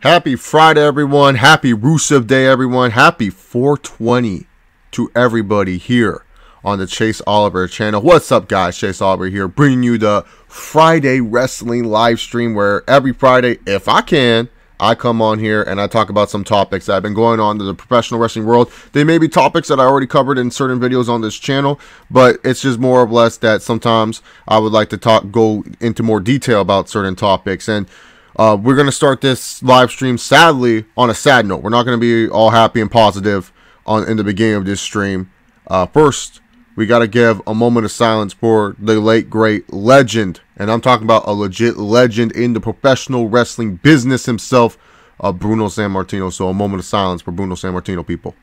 Happy Friday, everyone. Happy Rusev Day, everyone. Happy 420 to everybody here on the Chase Oliver channel. What's up, guys? Chase Oliver here, bringing you the Friday wrestling live stream where every Friday, if I can, I come on here and I talk about some topics that have been going on in the professional wrestling world. They may be topics that I already covered in certain videos on this channel, but it's just more or less that sometimes I would like to go into more detail about certain topics. And we're going to start this live stream, sadly, on a sad note. We're not going to be all happy and positive in the beginning of this stream. First, we got to give a moment of silence for the late, great legend. And I'm talking about a legit legend in the professional wrestling business himself, Bruno Sammartino. So a moment of silence for Bruno Sammartino, people.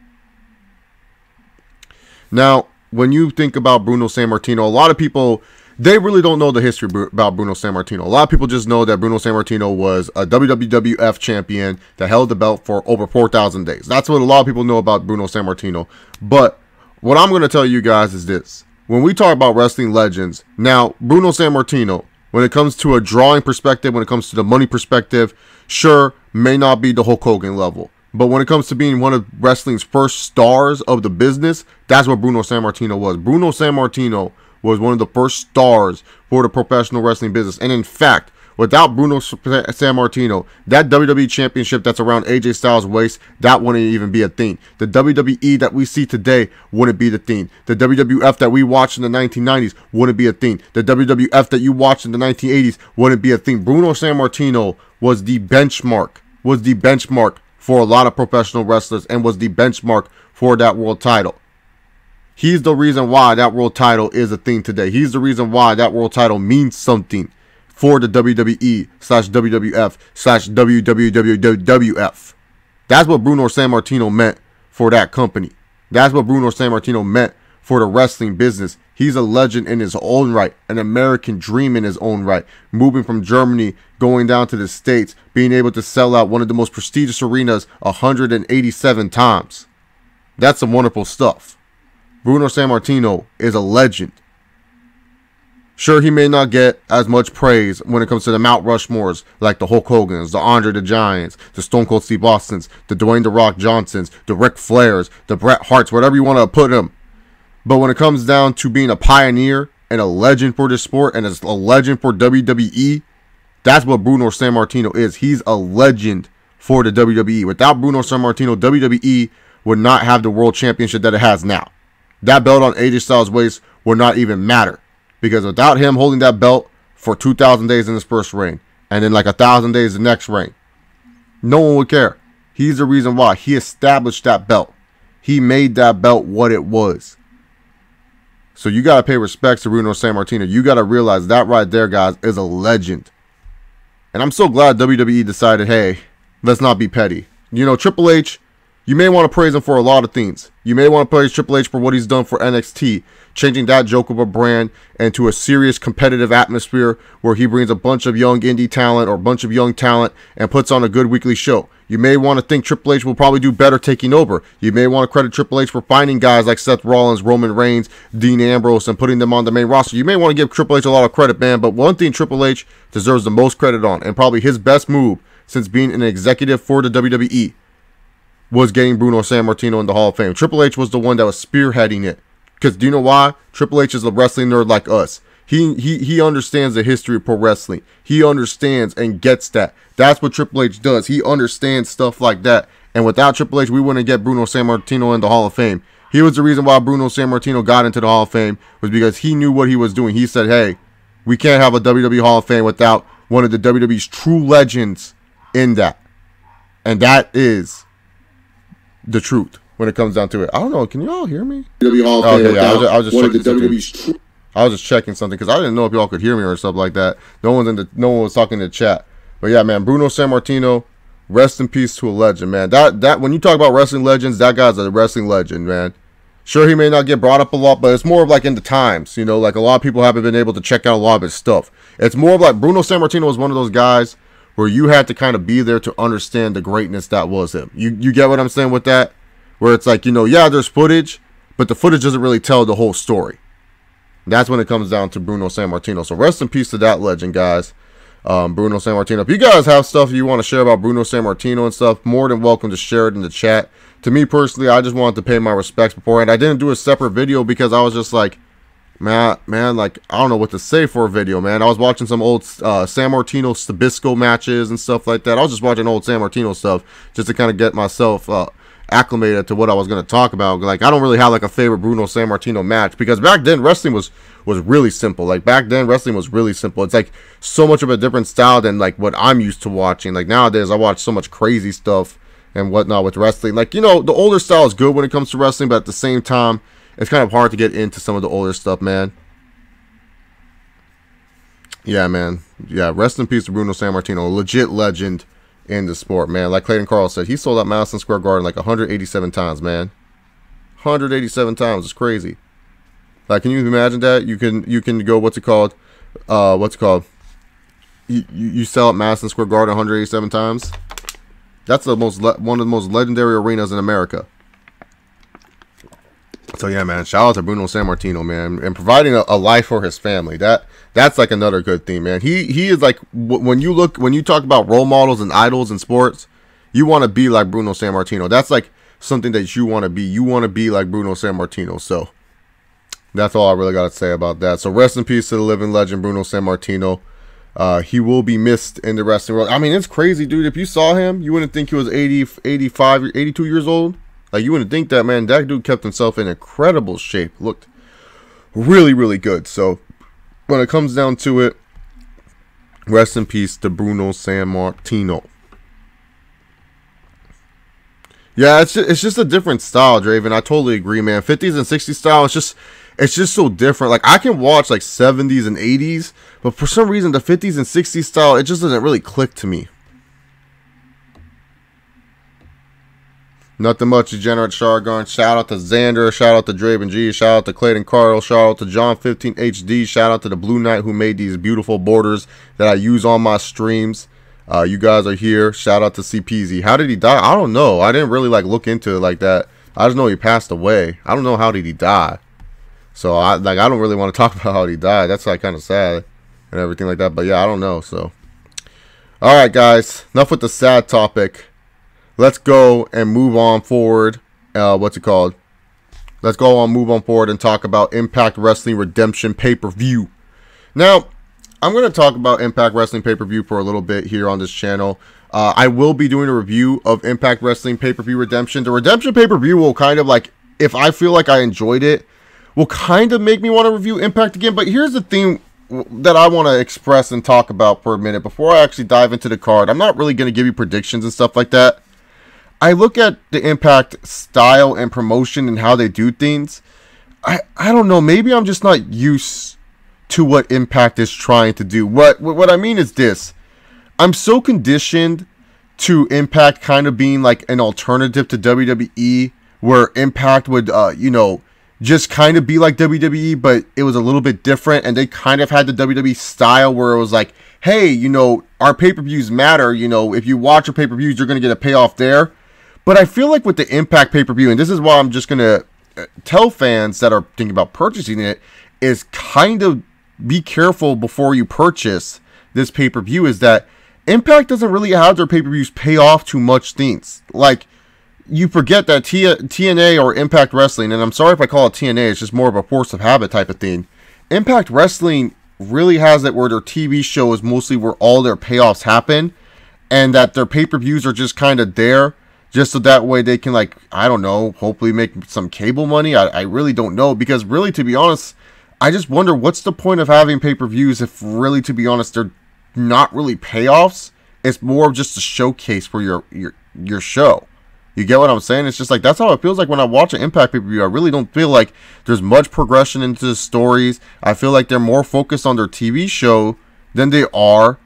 Now, when you think about Bruno Sammartino, a lot of people, they really don't know the history about Bruno Sammartino. A lot of people just know that Bruno Sammartino was a WWF champion that held the belt for over 4,000 days. That's what a lot of people know about Bruno Sammartino. But what I'm going to tell you guys is this. When we talk about wrestling legends, now, Bruno Sammartino, when it comes to a drawing perspective, when it comes to the money perspective, sure, may not be the Hulk Hogan level. But when it comes to being one of wrestling's first stars of the business, that's what Bruno Sammartino was. Bruno Sammartino was one of the first stars for the professional wrestling business. And in fact, without Bruno Sammartino, that WWE championship that's around AJ Styles' waist, that wouldn't even be a thing. The WWE that we see today wouldn't be the thing. The WWF that we watched in the 1990s wouldn't be a thing. The WWF that you watched in the 1980s wouldn't be a thing. Bruno Sammartino was the benchmark for a lot of professional wrestlers and was the benchmark for that world title. He's the reason why that world title is a thing today. He's the reason why that world title means something for the WWE/WWF/WWF. That's what Bruno Sammartino meant for that company. That's what Bruno Sammartino meant for the wrestling business. He's a legend in his own right, an American dream in his own right. Moving from Germany, going down to the States, being able to sell out one of the most prestigious arenas 187 times. That's some wonderful stuff. Bruno Sammartino is a legend. Sure, he may not get as much praise when it comes to the Mount Rushmores, like the Hulk Hogans, the Andre the Giants, the Stone Cold Steve Austins, the Dwayne The Rock Johnsons, the Ric Flairs, the Bret Harts, whatever you want to put him. But when it comes down to being a pioneer and a legend for this sport and as a legend for WWE, that's what Bruno Sammartino is. He's a legend for the WWE. Without Bruno Sammartino, WWE would not have the world championship that it has now. That belt on AJ Styles' waist would not even matter. Because without him holding that belt for 2,000 days in his first reign, and then like 1,000 days the next reign, no one would care. He's the reason why. He established that belt. He made that belt what it was. So you got to pay respects to Bruno Sammartino. You got to realize that right there, guys, is a legend. And I'm so glad WWE decided, hey, let's not be petty. You know, Triple H, you may want to praise him for a lot of things. You may want to praise Triple H for what he's done for NXT, changing that joke of a brand into a serious competitive atmosphere where he brings a bunch of young indie talent or a bunch of young talent and puts on a good weekly show. You may want to think Triple H will probably do better taking over. You may want to credit Triple H for finding guys like Seth Rollins, Roman Reigns, Dean Ambrose, and putting them on the main roster. You may want to give Triple H a lot of credit, man, but one thing Triple H deserves the most credit on, and probably his best move since being an executive for the WWE, was getting Bruno Sammartino in the Hall of Fame. Triple H was the one that was spearheading it. Because do you know why? Triple H is a wrestling nerd like us. He understands the history of pro wrestling. He understands and gets that. That's what Triple H does. He understands stuff like that. And without Triple H, we wouldn't get Bruno Sammartino in the Hall of Fame. He was the reason why Bruno Sammartino got into the Hall of Fame, was because he knew what he was doing. He said, hey, we can't have a WWE Hall of Fame without one of the WWE's true legends in that. And that is the truth when it comes down to it. I don't know. Can you all hear me? Okay, yeah, I was just checking something. I was just checking something because I didn't know if y'all could hear me or stuff like that. No one was talking in the chat. But yeah, man, Bruno Sammartino, rest in peace to a legend, man. That when you talk about wrestling legends, that guy's a wrestling legend, man. Sure, he may not get brought up a lot, but it's more of like in the times, you know, like a lot of people haven't been able to check out a lot of his stuff. It's more of like Bruno Sammartino was one of those guys where you had to kind of be there to understand the greatness that was him. You get what I'm saying with that? Where it's like, you know, yeah, there's footage, but the footage doesn't really tell the whole story. That's when it comes down to Bruno Sammartino. So rest in peace to that legend, guys. Bruno Sammartino. If you guys have stuff you want to share about Bruno Sammartino and stuff, more than welcome to share it in the chat. To me personally, I just wanted to pay my respects beforehand. I didn't do a separate video because I was just like, man, like, I don't know what to say for a video, man. I was watching some old Sammartino Stabisco matches and stuff like that. I was just watching old Sammartino stuff just to kind of get myself acclimated to what I was going to talk about. Like, I don't really have like a favorite Bruno Sammartino match, because back then wrestling was really simple. Like, back then wrestling was really simple. It's like so much of a different style than like what I'm used to watching. Like, nowadays I watch so much crazy stuff and whatnot with wrestling. Like, you know, the older style is good when it comes to wrestling, but at the same time, it's kind of hard to get into some of the older stuff, man. Yeah, man. Yeah, rest in peace to Bruno Sammartino, a legit legend in the sport, man. Like Clayton Carl said, he sold out Madison Square Garden like 187 times, man. 187 times. It's crazy. Like, can you imagine that? You can go, what's it called? You sell at Madison Square Garden 187 times. That's one of the most legendary arenas in America. So yeah, man, shout out to Bruno Sammartino, man, and providing a life for his family. That's like another good thing, man. He is like, when you talk about role models and idols in sports, you want to be like Bruno Sammartino. That's like something that you want to be. You want to be like Bruno Sammartino. So that's all I really got to say about that. So rest in peace to the living legend Bruno Sammartino. He will be missed in the wrestling world. I mean, it's crazy, dude. If you saw him, you wouldn't think he was 80, 85, 82 years old. Like, you wouldn't think that, man. That dude kept himself in incredible shape. Looked really, really good. So, when it comes down to it, rest in peace to Bruno Sammartino. Yeah, it's just a different style, Draven. I totally agree, man. 50s and 60s style, it's just so different. Like, I can watch, like, 70s and 80s, but for some reason, the 50s and 60s style, it just doesn't really click to me. Nothing much, Degenerate Shargon. Shout out to Xander. Shout out to Draven G. Shout out to Clayton Carl. Shout out to John 15 HD. Shout out to the Blue Knight who made these beautiful borders that I use on my streams. You guys are here. Shout out to CPZ. How did he die? I don't know. I didn't really like look into it like that. I just know he passed away. I don't know how did he die. So I don't really want to talk about how he died. That's like kind of sad and everything like that. But yeah, I don't know. So all right, guys. Enough with the sad topic. Let's go and move on forward. Let's go on, move on forward and talk about Impact Wrestling Redemption pay-per-view. Now, I'm going to talk about Impact Wrestling pay-per-view for a little bit here on this channel. I will be doing a review of Impact Wrestling pay-per-view Redemption. The Redemption pay-per-view will kind of like, if I feel like I enjoyed it, will kind of make me want to review Impact again. But here's the thing that I want to express and talk about for a minute before I actually dive into the card. I'm not really going to give you predictions and stuff like that. I look at the Impact style and promotion and how they do things. I don't know. Maybe I'm just not used to what Impact is trying to do. What I mean is this. I'm so conditioned to Impact kind of being like an alternative to WWE, where Impact would, just kind of be like WWE, but it was a little bit different. And they kind of had the WWE style where it was like, hey, our pay-per-views matter. If you watch our pay-per-views, you're going to get a payoff there. But I feel like with the Impact pay-per-view, and this is why I'm just going to tell fans that are thinking about purchasing it, is kind of be careful before you purchase this pay-per-view, is that Impact doesn't really have their pay-per-views pay off too much things. Like, you forget that TNA or Impact Wrestling, and I'm sorry if I call it TNA, it's just more of a force of habit type of thing. Impact Wrestling really has it where their TV show is mostly where all their payoffs happen, and that their pay-per-views are just kind of there, just so that way they can, like, I don't know, hopefully make some cable money. I really don't know, because really, to be honest, I just wonder what's the point of having pay-per-views if really, to be honest, they're not really payoffs. It's more of just a showcase for your show. You get what I'm saying? It's just like, that's how it feels like when I watch an Impact pay-per-view. I really don't feel like there's much progression into the stories. I feel like they're more focused on their TV show than they are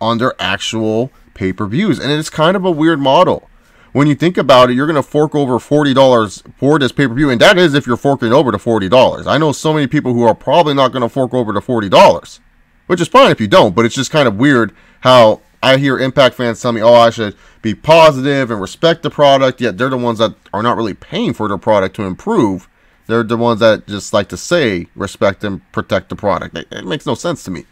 on their actual pay-per-views. And it's kind of a weird model. When you think about it, you're going to fork over $40 for this pay-per-view. And that is if you're forking over to $40. I know so many people who are probably not going to fork over to $40. Which is fine if you don't. But it's just kind of weird how I hear Impact fans tell me, oh, I should be positive and respect the product. Yet they're the ones that are not really paying for their product to improve. They're the ones that just like to say respect and protect the product. It makes no sense to me.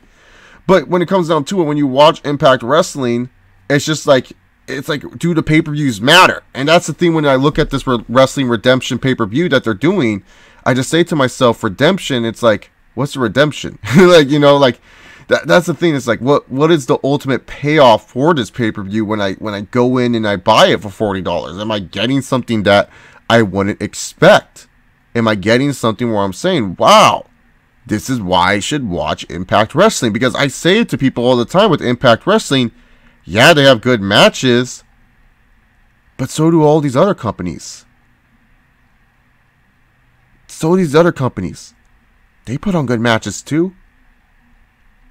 But when it comes down to it, when you watch Impact Wrestling, it's just like, do the pay-per-views matter? And that's the thing when I look at this Wrestling Redemption pay-per-view that they're doing, I just say to myself, redemption, it's like, what's the redemption? Like, you know, like, that's the thing. It's like, what is the ultimate payoff for this pay-per-view when I go in and I buy it for $40? Am I getting something that I wouldn't expect? Am I getting something where I'm saying, wow, this is why I should watch Impact Wrestling? Because I say it to people all the time with Impact Wrestling, yeah, they have good matches, but so do all these other companies. They put on good matches too.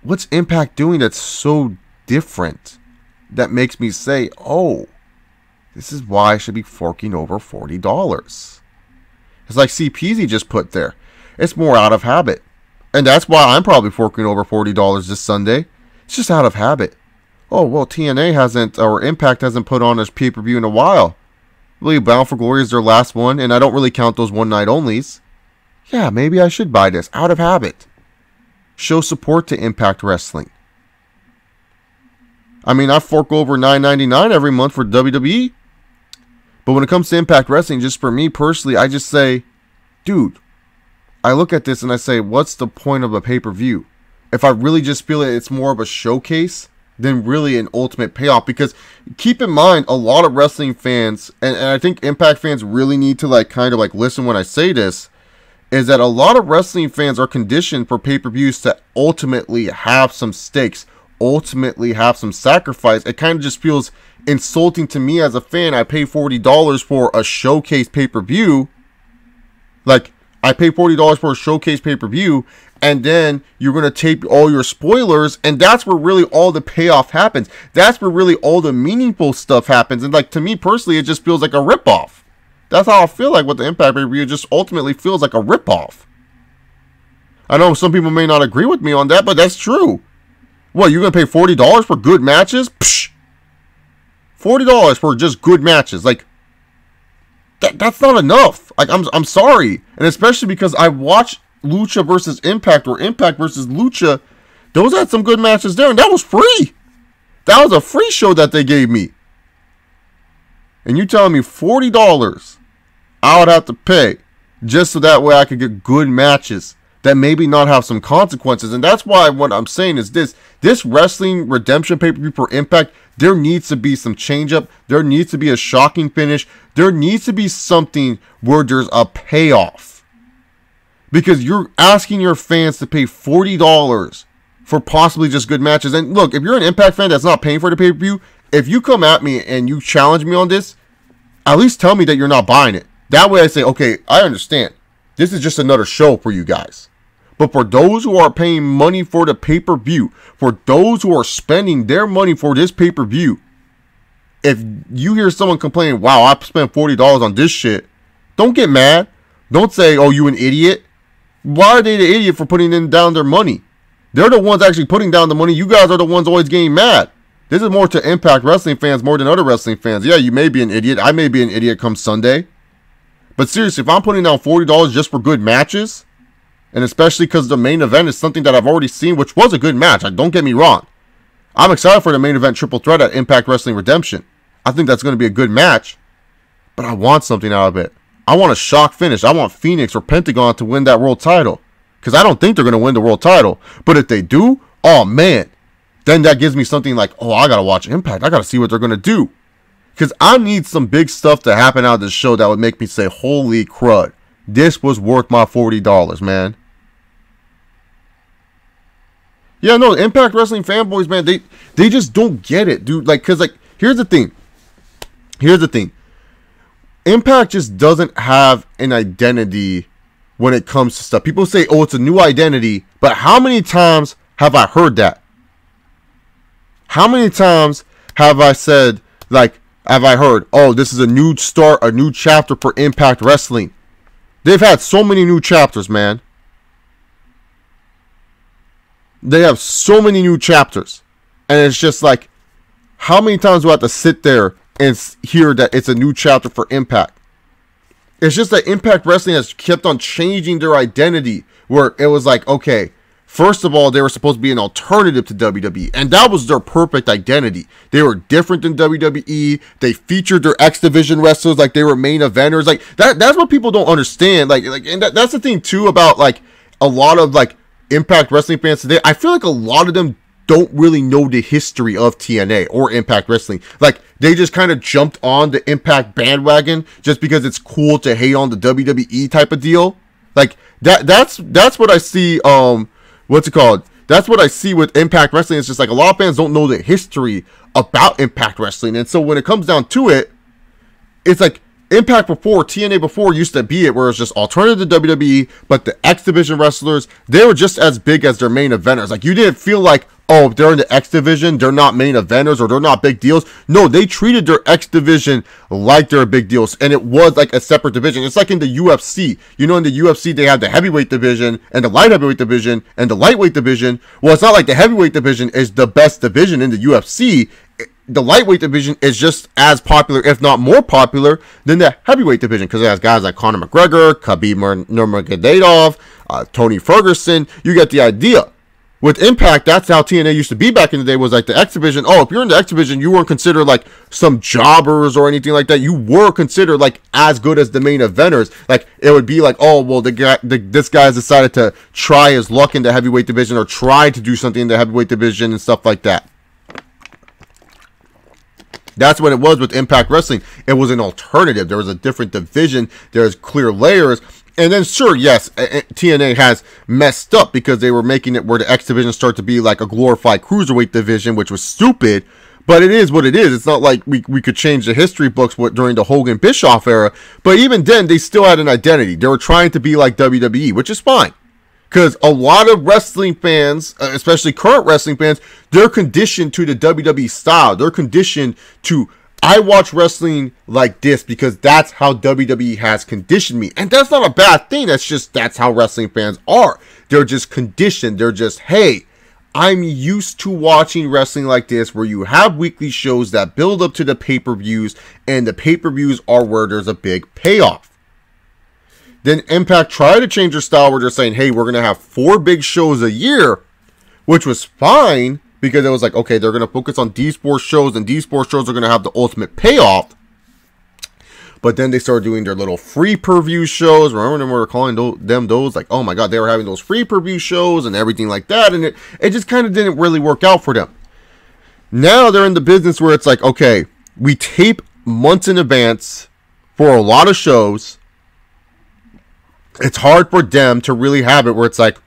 What's Impact doing that's so different that makes me say, oh, this is why I should be forking over $40? It's like CPZ just put there. It's more out of habit. And that's why I'm probably forking over $40 this Sunday. It's just out of habit. Oh, well, TNA hasn't, or Impact hasn't put on a pay-per-view in a while. I believe Bound for Glory is their last one, and I don't really count those one-night onlys. Yeah, maybe I should buy this out of habit. Show support to Impact Wrestling. I mean, I fork over $9.99 every month for WWE. But when it comes to Impact Wrestling, just for me personally, I just say, dude, I look at this and I say, what's the point of a pay-per-view? If I really just feel it's more of a showcase than really an ultimate payoff. Because keep in mind, a lot of wrestling fans, and I think Impact fans really need to listen when I say this, is that a lot of wrestling fans are conditioned for pay-per-views to ultimately have some stakes, ultimately have some sacrifice. It kind of just feels insulting to me as a fan. I pay $40 for a showcase pay-per-view. Like, I pay $40 for a showcase pay-per-view, and then you're going to tape all your spoilers, and that's where really all the payoff happens. That's where really all the meaningful stuff happens. And like, to me personally, it just feels like a ripoff. That's how I feel like with the Impact pay-per-view. It just ultimately feels like a ripoff. I know some people may not agree with me on that, but that's true. What, you're going to pay $40 for good matches? Psh! $40 for just good matches. Like, that's not enough. Like, I'm sorry. And especially because I watched Lucha versus Impact, or Impact versus Lucha. Those had some good matches there, and that was free. That was a free show that they gave me. And you telling me $40 I would have to pay just so that way I could get good matches that maybe not have some consequences. And that's why what I'm saying is this Wrestling Redemption pay-per-view for Impact, there needs to be some change up. There needs to be a shocking finish. There needs to be something where there's a payoff. Because you're asking your fans to pay $40 for possibly just good matches. And look, if you're an Impact fan that's not paying for the pay-per-view, if you come at me and you challenge me on this, at least tell me that you're not buying it. That way I say, okay, I understand. This is just another show for you guys. But for those who are paying money for the pay-per-view, for those who are spending their money for this pay-per-view, if you hear someone complaining, wow, I spent $40 on this shit, don't get mad. Don't say, oh, you an idiot. Why are they the idiot for putting down their money? They're the ones actually putting down the money. You guys are the ones always getting mad. This is more to Impact Wrestling fans more than other wrestling fans. Yeah, you may be an idiot. I may be an idiot come Sunday. But seriously, if I'm putting down $40 just for good matches, and especially because the main event is something that I've already seen, which was a good match, don't get me wrong. I'm excited for the main event triple threat at Impact Wrestling Redemption. I think that's going to be a good match. But I want something out of it. I want a shock finish. I want Phoenix or Pentagon to win that world title. Because I don't think they're going to win the world title. But if they do, oh man. Then that gives me something like, oh, I got to watch Impact. I got to see what they're going to do. Because I need some big stuff to happen out of this show that would make me say, holy crud. This was worth my $40, man. Yeah, no, Impact Wrestling fanboys, man, they just don't get it, dude. Like, because, like, here's the thing. Impact just doesn't have an identity when it comes to stuff. People say, oh, it's a new identity. But how many times have I heard that? How many times have I said, like, have I heard, oh, this is a new start, a new chapter for Impact Wrestling? They've had so many new chapters, man. They have so many new chapters. And it's just like, how many times do I have to sit there and hear that it's a new chapter for Impact? It's just that Impact Wrestling has kept on changing their identity, where it was like, okay, First of all, they were supposed to be an alternative to WWE, and that was their perfect identity. They were different than WWE. They featured their X Division wrestlers like they were main eventers. Like that's what people don't understand. And that's the thing too about like a lot of like Impact Wrestling fans today. I feel like a lot of them don't really know the history of TNA or Impact Wrestling. Like they just kind of jumped on the Impact bandwagon just because it's cool to hate on the WWE type of deal. Like that's what I see. What's it called? That's what I see with Impact Wrestling. It's just like a lot of fans don't know the history about Impact Wrestling. And so when it comes down to it, it's like Impact before, TNA before used to be it where it's just alternative to WWE, but the X Division wrestlers, they were just as big as their main eventers. Like you didn't feel like, oh, if they're in the X Division, they're not main eventers or they're not big deals. No, they treated their X Division like they're big deals, and it was like a separate division. It's like in the UFC. You know, in the UFC, they have the heavyweight division and the light heavyweight division and the lightweight division. Well, it's not like the heavyweight division is the best division in the UFC. The lightweight division is just as popular, if not more popular, than the heavyweight division because it has guys like Conor McGregor, Khabib Nurmagomedov, Tony Ferguson. You get the idea. With Impact, that's how TNA used to be back in the day, was like the X Division. Oh, if you're in the X Division, you weren't considered like some jobbers or anything like that. You were considered like as good as the main eventers. Like it would be like, oh, well, this guy has decided to try his luck in the heavyweight division or try to do something in the heavyweight division and stuff like that. That's what it was with Impact Wrestling. It was an alternative. There was a different division. There's clear layers. And then, sure, yes, TNA has messed up because they were making it where the X Division started to be like a glorified cruiserweight division, which was stupid. But it is what it is. It's not like we could change the history books during the Hogan Bischoff era. But even then, they still had an identity. They were trying to be like WWE, which is fine. Because a lot of wrestling fans, especially current wrestling fans, they're conditioned to the WWE style. They're conditioned to, I watch wrestling like this because that's how WWE has conditioned me. And that's not a bad thing. That's how wrestling fans are. They're just conditioned. They're just, hey, I'm used to watching wrestling like this where you have weekly shows that build up to the pay-per-views, and the pay-per-views are where there's a big payoff. Then Impact tried to change their style where they're saying, hey, we're going to have 4 big shows a year, which was fine because it was like, okay, they're going to focus on these 4 shows, and these 4 shows are going to have the ultimate payoff. But then they started doing their little free per-view shows. Remember when we were calling them those? Like, oh my God, they were having those free per-view shows and everything like that. And it just kind of didn't really work out for them. Now they're in the business where it's like, okay, we tape months in advance for a lot of shows. It's hard for them to really have it where it's like,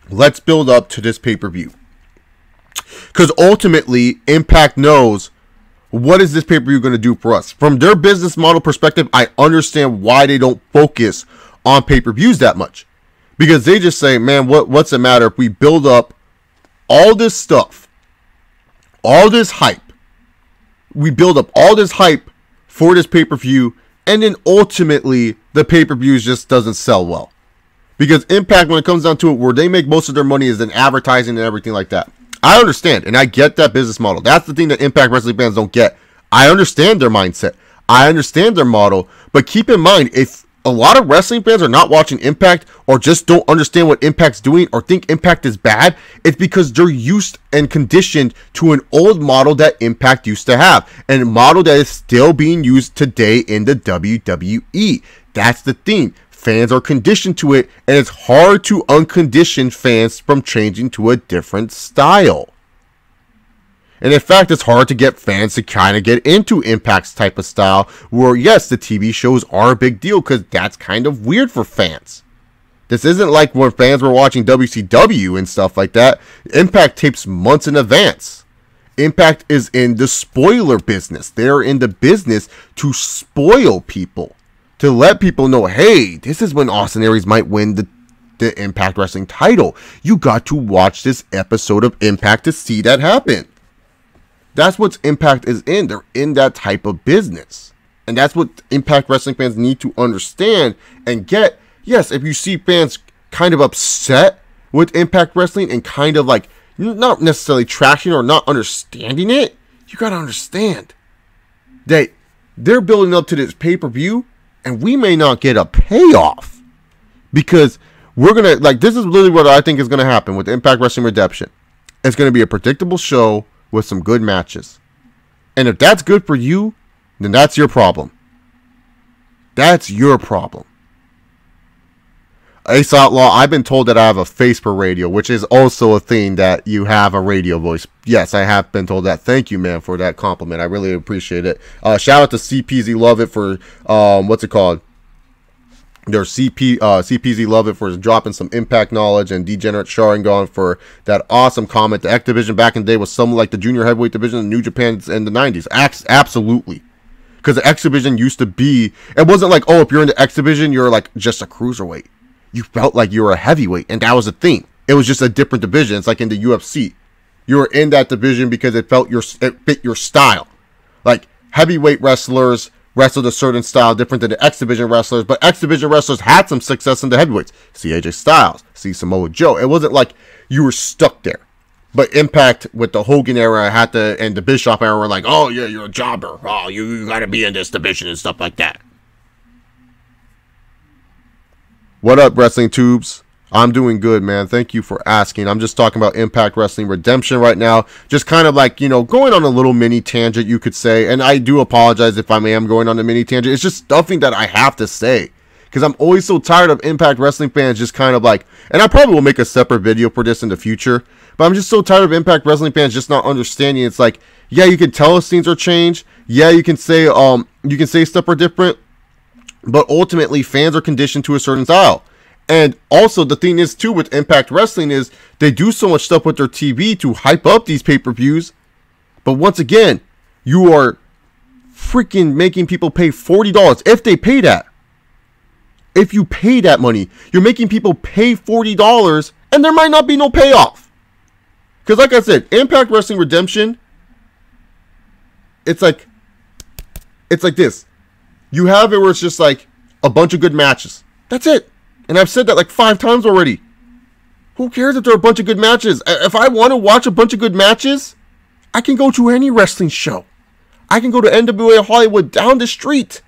let's build up to this pay-per-view. Because ultimately, Impact knows, what is this pay-per-view going to do for us? From their business model perspective, I understand why they don't focus on pay-per-views that much. Because they just say, man, what's it matter if we build up all this stuff, all this hype. We build up all this hype for this pay-per-view, and then ultimately, the pay-per-views just doesn't sell well. Because Impact, when it comes down to it, where they make most of their money is in advertising and everything like that. I understand, and I get that business model. That's the thing that Impact Wrestling fans don't get. I understand their mindset. I understand their model. But keep in mind, if a lot of wrestling fans are not watching Impact or just don't understand what Impact's doing or think Impact is bad, it's because they're used and conditioned to an old model that Impact used to have, and a model that is still being used today in the WWE. That's the thing. Fans are conditioned to it, and it's hard to uncondition fans from changing to a different style. And in fact, it's hard to get fans to kind of get into Impact's type of style, where yes, the TV shows are a big deal because that's kind of weird for fans. This isn't like when fans were watching WCW and stuff like that. Impact tapes months in advance. Impact is in the spoiler business. They're in the business to spoil people. To let people know, hey, this is when Austin Aries might win the Impact Wrestling title. You got to watch this episode of Impact to see that happen. That's what Impact is in. They're in that type of business. And that's what Impact Wrestling fans need to understand and get. Yes, if you see fans kind of upset with Impact Wrestling and kind of like not necessarily trashing or not understanding it, you got to understand that they're building up to this pay-per-view and we may not get a payoff because we're going to, like, this is literally what I think is going to happen with Impact Wrestling Redemption. It's going to be a predictable show with some good matches. And if that's good for you, then that's your problem. That's your problem. Ace Outlaw, I've been told that I have a face for radio, which is also a thing, that you have a radio voice. Yes, I have been told that. Thank you, man, for that compliment. I really appreciate it. Shout out to CPZ Love It for, what's it called? There's CPZ Love It for dropping some Impact knowledge, and Degenerate Sharingan for that awesome comment. The X Division back in the day was something like the junior heavyweight division in New Japan in the 90s. Absolutely. Because the X Division used to be, it wasn't like, oh, if you're in the X Division, you're like just a cruiserweight. You felt like you were a heavyweight, and that was the thing. It was just a different division. It's like in the UFC. You were in that division because it fit your style. Like, heavyweight wrestlers wrestled a certain style different than the X Division wrestlers, but X Division wrestlers had some success in the heavyweights. See AJ Styles, see Samoa Joe. It wasn't like you were stuck there. But Impact with the Hogan era and the Bischoff era were like, oh yeah, you're a jobber. Oh, you gotta be in this division and stuff like that. What up, Wrestling Tubes? I'm doing good, man. Thank you for asking. I'm just talking about Impact Wrestling Redemption right now. Just kind of like, going on a little mini tangent, you could say. And I do apologize if I am going on a mini tangent. It's just something that I have to say. Because I'm always so tired of Impact Wrestling fans just kind of like, and I probably will make a separate video for this in the future. But I'm just so tired of Impact Wrestling fans just not understanding. It's like, yeah, you can tell us things are changed. Yeah, you can say stuff are different. But ultimately, fans are conditioned to a certain style. And also, the thing is, too, with Impact Wrestling is they do so much stuff with their TV to hype up these pay-per-views. But once again, you are freaking making people pay $40 if they pay that. If you pay that money, you're making people pay $40 and there might not be no payoff. Because like I said, Impact Wrestling Redemption, it's like this. You have it where it's just like a bunch of good matches. That's it. And I've said that like 5 times already. Who cares if there are a bunch of good matches? If I want to watch a bunch of good matches, I can go to any wrestling show. I can go to NWA Hollywood down the street.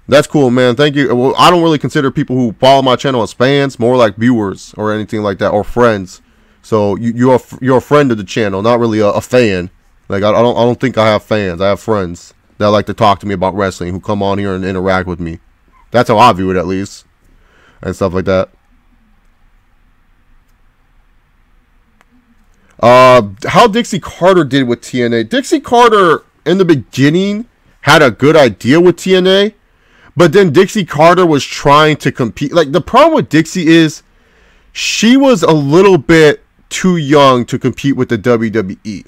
That's cool, man. Thank you. Well, I don't really consider people who follow my channel as fans, more like viewers or anything like that, or friends. So you're a friend of the channel, not really a fan. Like I don't think I have fans. I have friends that like to talk to me about wrestling, who come on here and interact with me. That's how I view it, at least, and stuff like that. How Dixie Carter did with TNA. Dixie Carter, in the beginning, had a good idea with TNA, but then Dixie Carter was trying to compete. Like, the problem with Dixie is she was a little bit too young to compete with the WWE.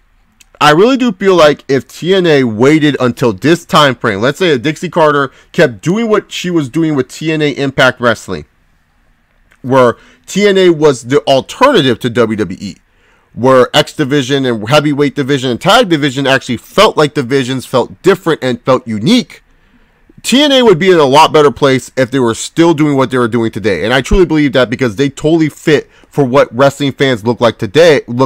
I really do feel like if TNA waited until this time frame, let's say Dixie Carter kept doing what she was doing with TNA Impact Wrestling, where TNA was the alternative to WWE, where X Division and Heavyweight Division and Tag Division actually felt like divisions, felt different, and felt unique, TNA would be in a lot better place if they were still doing what they were doing today. And I truly believe that because they totally fit for what wrestling fans look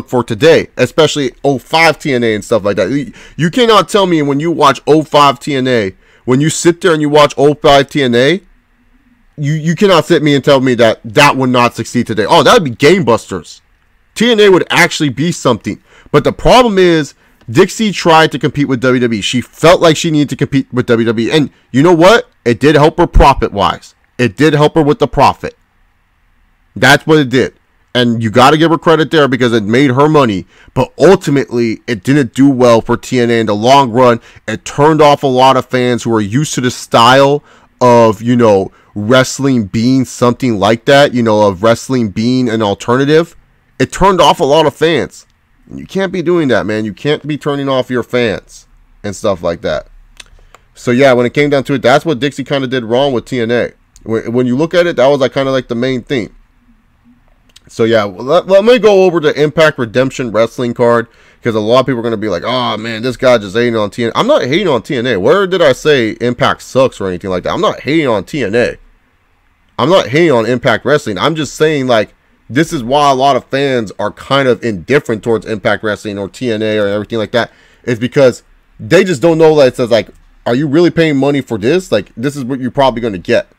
for today, especially 05 TNA and stuff like that. You cannot tell me when you watch 05 TNA, when you sit there and you watch 05 TNA, you cannot sit me and tell me that that would not succeed today. Oh, that would be gangbusters. TNA would actually be something. But the problem is, Dixie tried to compete with WWE. She felt like she needed to compete with WWE. And you know what? It did help her profit-wise. It did help her with the profit. That's what it did. And you got to give her credit there because it made her money. But ultimately, it didn't do well for TNA in the long run. It turned off a lot of fans who are used to the style of, wrestling being something like that. Of wrestling being an alternative. It turned off a lot of fans. You can't be doing that, man. You can't be turning off your fans and stuff like that. So, yeah, when it came down to it, that's what Dixie kind of did wrong with TNA. When you look at it, that was kind of like the main thing. So, yeah, let me go over the Impact Redemption Wrestling card because a lot of people are going to be like, oh, man, this guy just hating on TNA. I'm not hating on TNA. Where did I say Impact sucks or anything like that? I'm not hating on TNA. I'm not hating on Impact Wrestling. I'm just saying, this is why a lot of fans are kind of indifferent towards Impact Wrestling or TNA or everything like that. It's because they just don't know that it says, are you really paying money for this? This is what you're probably going to get.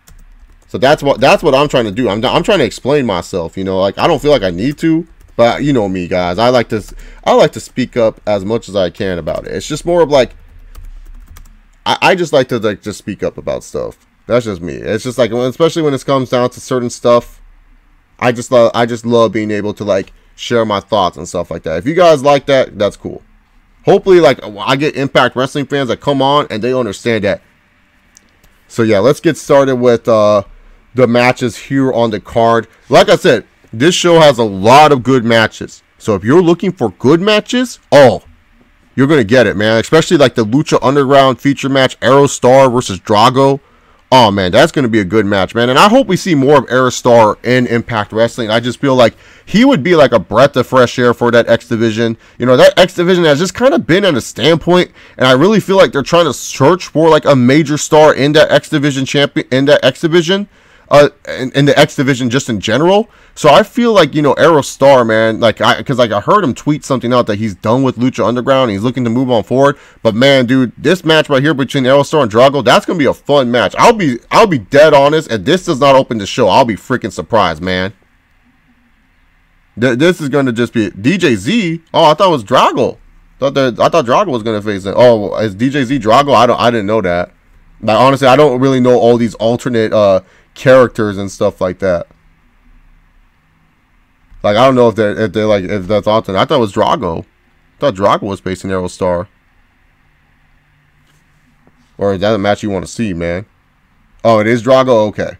So that's what I'm trying to do. I'm trying to explain myself, you know, like I don't feel like I need to, but you know me, guys. I like to speak up as much as I can about it. It's just more of like I just like to like just speak up about stuff. That's just me. It's just like, especially when it comes down to certain stuff, I just love being able to like share my thoughts and stuff like that. If you guys like that, that's cool. Hopefully, like, I get Impact Wrestling fans that come on and they understand that. So yeah, let's get started with the matches here on the card. Like I said, this show has a lot of good matches. So if you're looking for good matches, oh, you're gonna get it, man. Especially like the Lucha Underground feature match, Aerostar versus Drago. Oh man, that's gonna be a good match, man. And I hope we see more of Aerostar in Impact Wrestling. I just feel like he would be like a breath of fresh air for that X division. You know, that X division has just kind of been at a standpoint, and I really feel like they're trying to search for like a major star in that X division champion, in that X division. In the X division just in general. So I feel like, you know, Aerostar, man, like I heard him tweet something out that he's done with Lucha Underground and he's looking to move on forward. But man, dude, this match right here between Aerostar and Drago, that's gonna be a fun match. I'll be dead honest, if this does not open the show, I'll be freaking surprised, man. This is gonna just be DJZ. Oh, I thought it was Drago. I thought Drago was gonna face it. Oh, is DJZ Drago? I didn't know that. Like honestly, I don't really know all these alternate characters and stuff like that. Like I don't know if that's alternate. I thought it was Drago. I thought Drago was facing Aerostar. Or is that a match you want to see, man? Oh, it is Drago? Okay.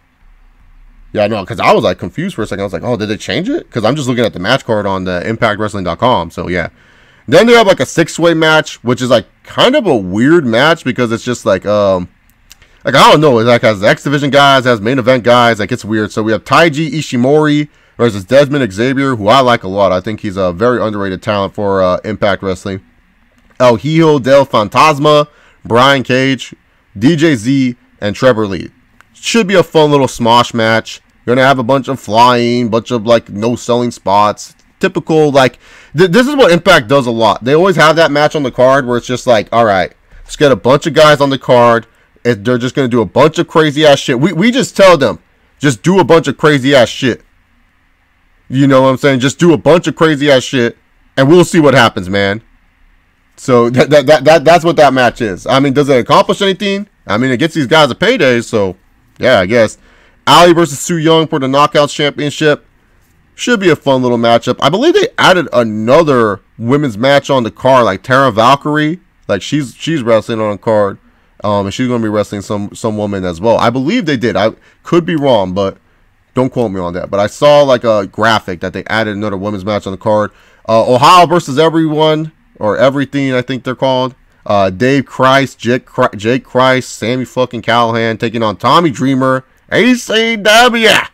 Yeah, I know, because I was like confused for a second. I was like, oh, did they change it? Because I'm just looking at the match card on the ImpactWrestling.com. So yeah. Then they have like a 6-way match, which is like kind of a weird match because it's just like I don't know. It like has X Division guys, has main event guys. Like it's weird. So we have Taiji Ishimori versus Desmond Xavier, who I like a lot. I think he's a very underrated talent for Impact Wrestling. El Hijo del Fantasma, Brian Cage, DJ Z, and Trevor Lee. Should be a fun little smosh match. You're gonna have a bunch of flying, bunch of like no selling spots. Typical like this is what Impact does a lot. They always have that match on the card where it's just like, all right, let's get a bunch of guys on the card. They're just going to do a bunch of crazy ass shit. We just tell them, just do a bunch of crazy ass shit. You know what I'm saying? Just do a bunch of crazy ass shit and we'll see what happens, man. So that's what that match is. I mean, does it accomplish anything? I mean, it gets these guys a payday, so yeah, I guess. Ali versus Su Yung for the Knockouts Championship. Should be a fun little matchup. I believe they added another women's match on the card, like Tara Valkyrie. Like she's wrestling on the card. And she's going to be wrestling some woman as well. I believe they did. I could be wrong, but don't quote me on that. But I saw like a graphic that they added another women's match on the card. Ohio versus everyone, or everything, I think they're called. Dave Christ, Jake Christ, Sammy fucking Callahan taking on Tommy Dreamer, ACW,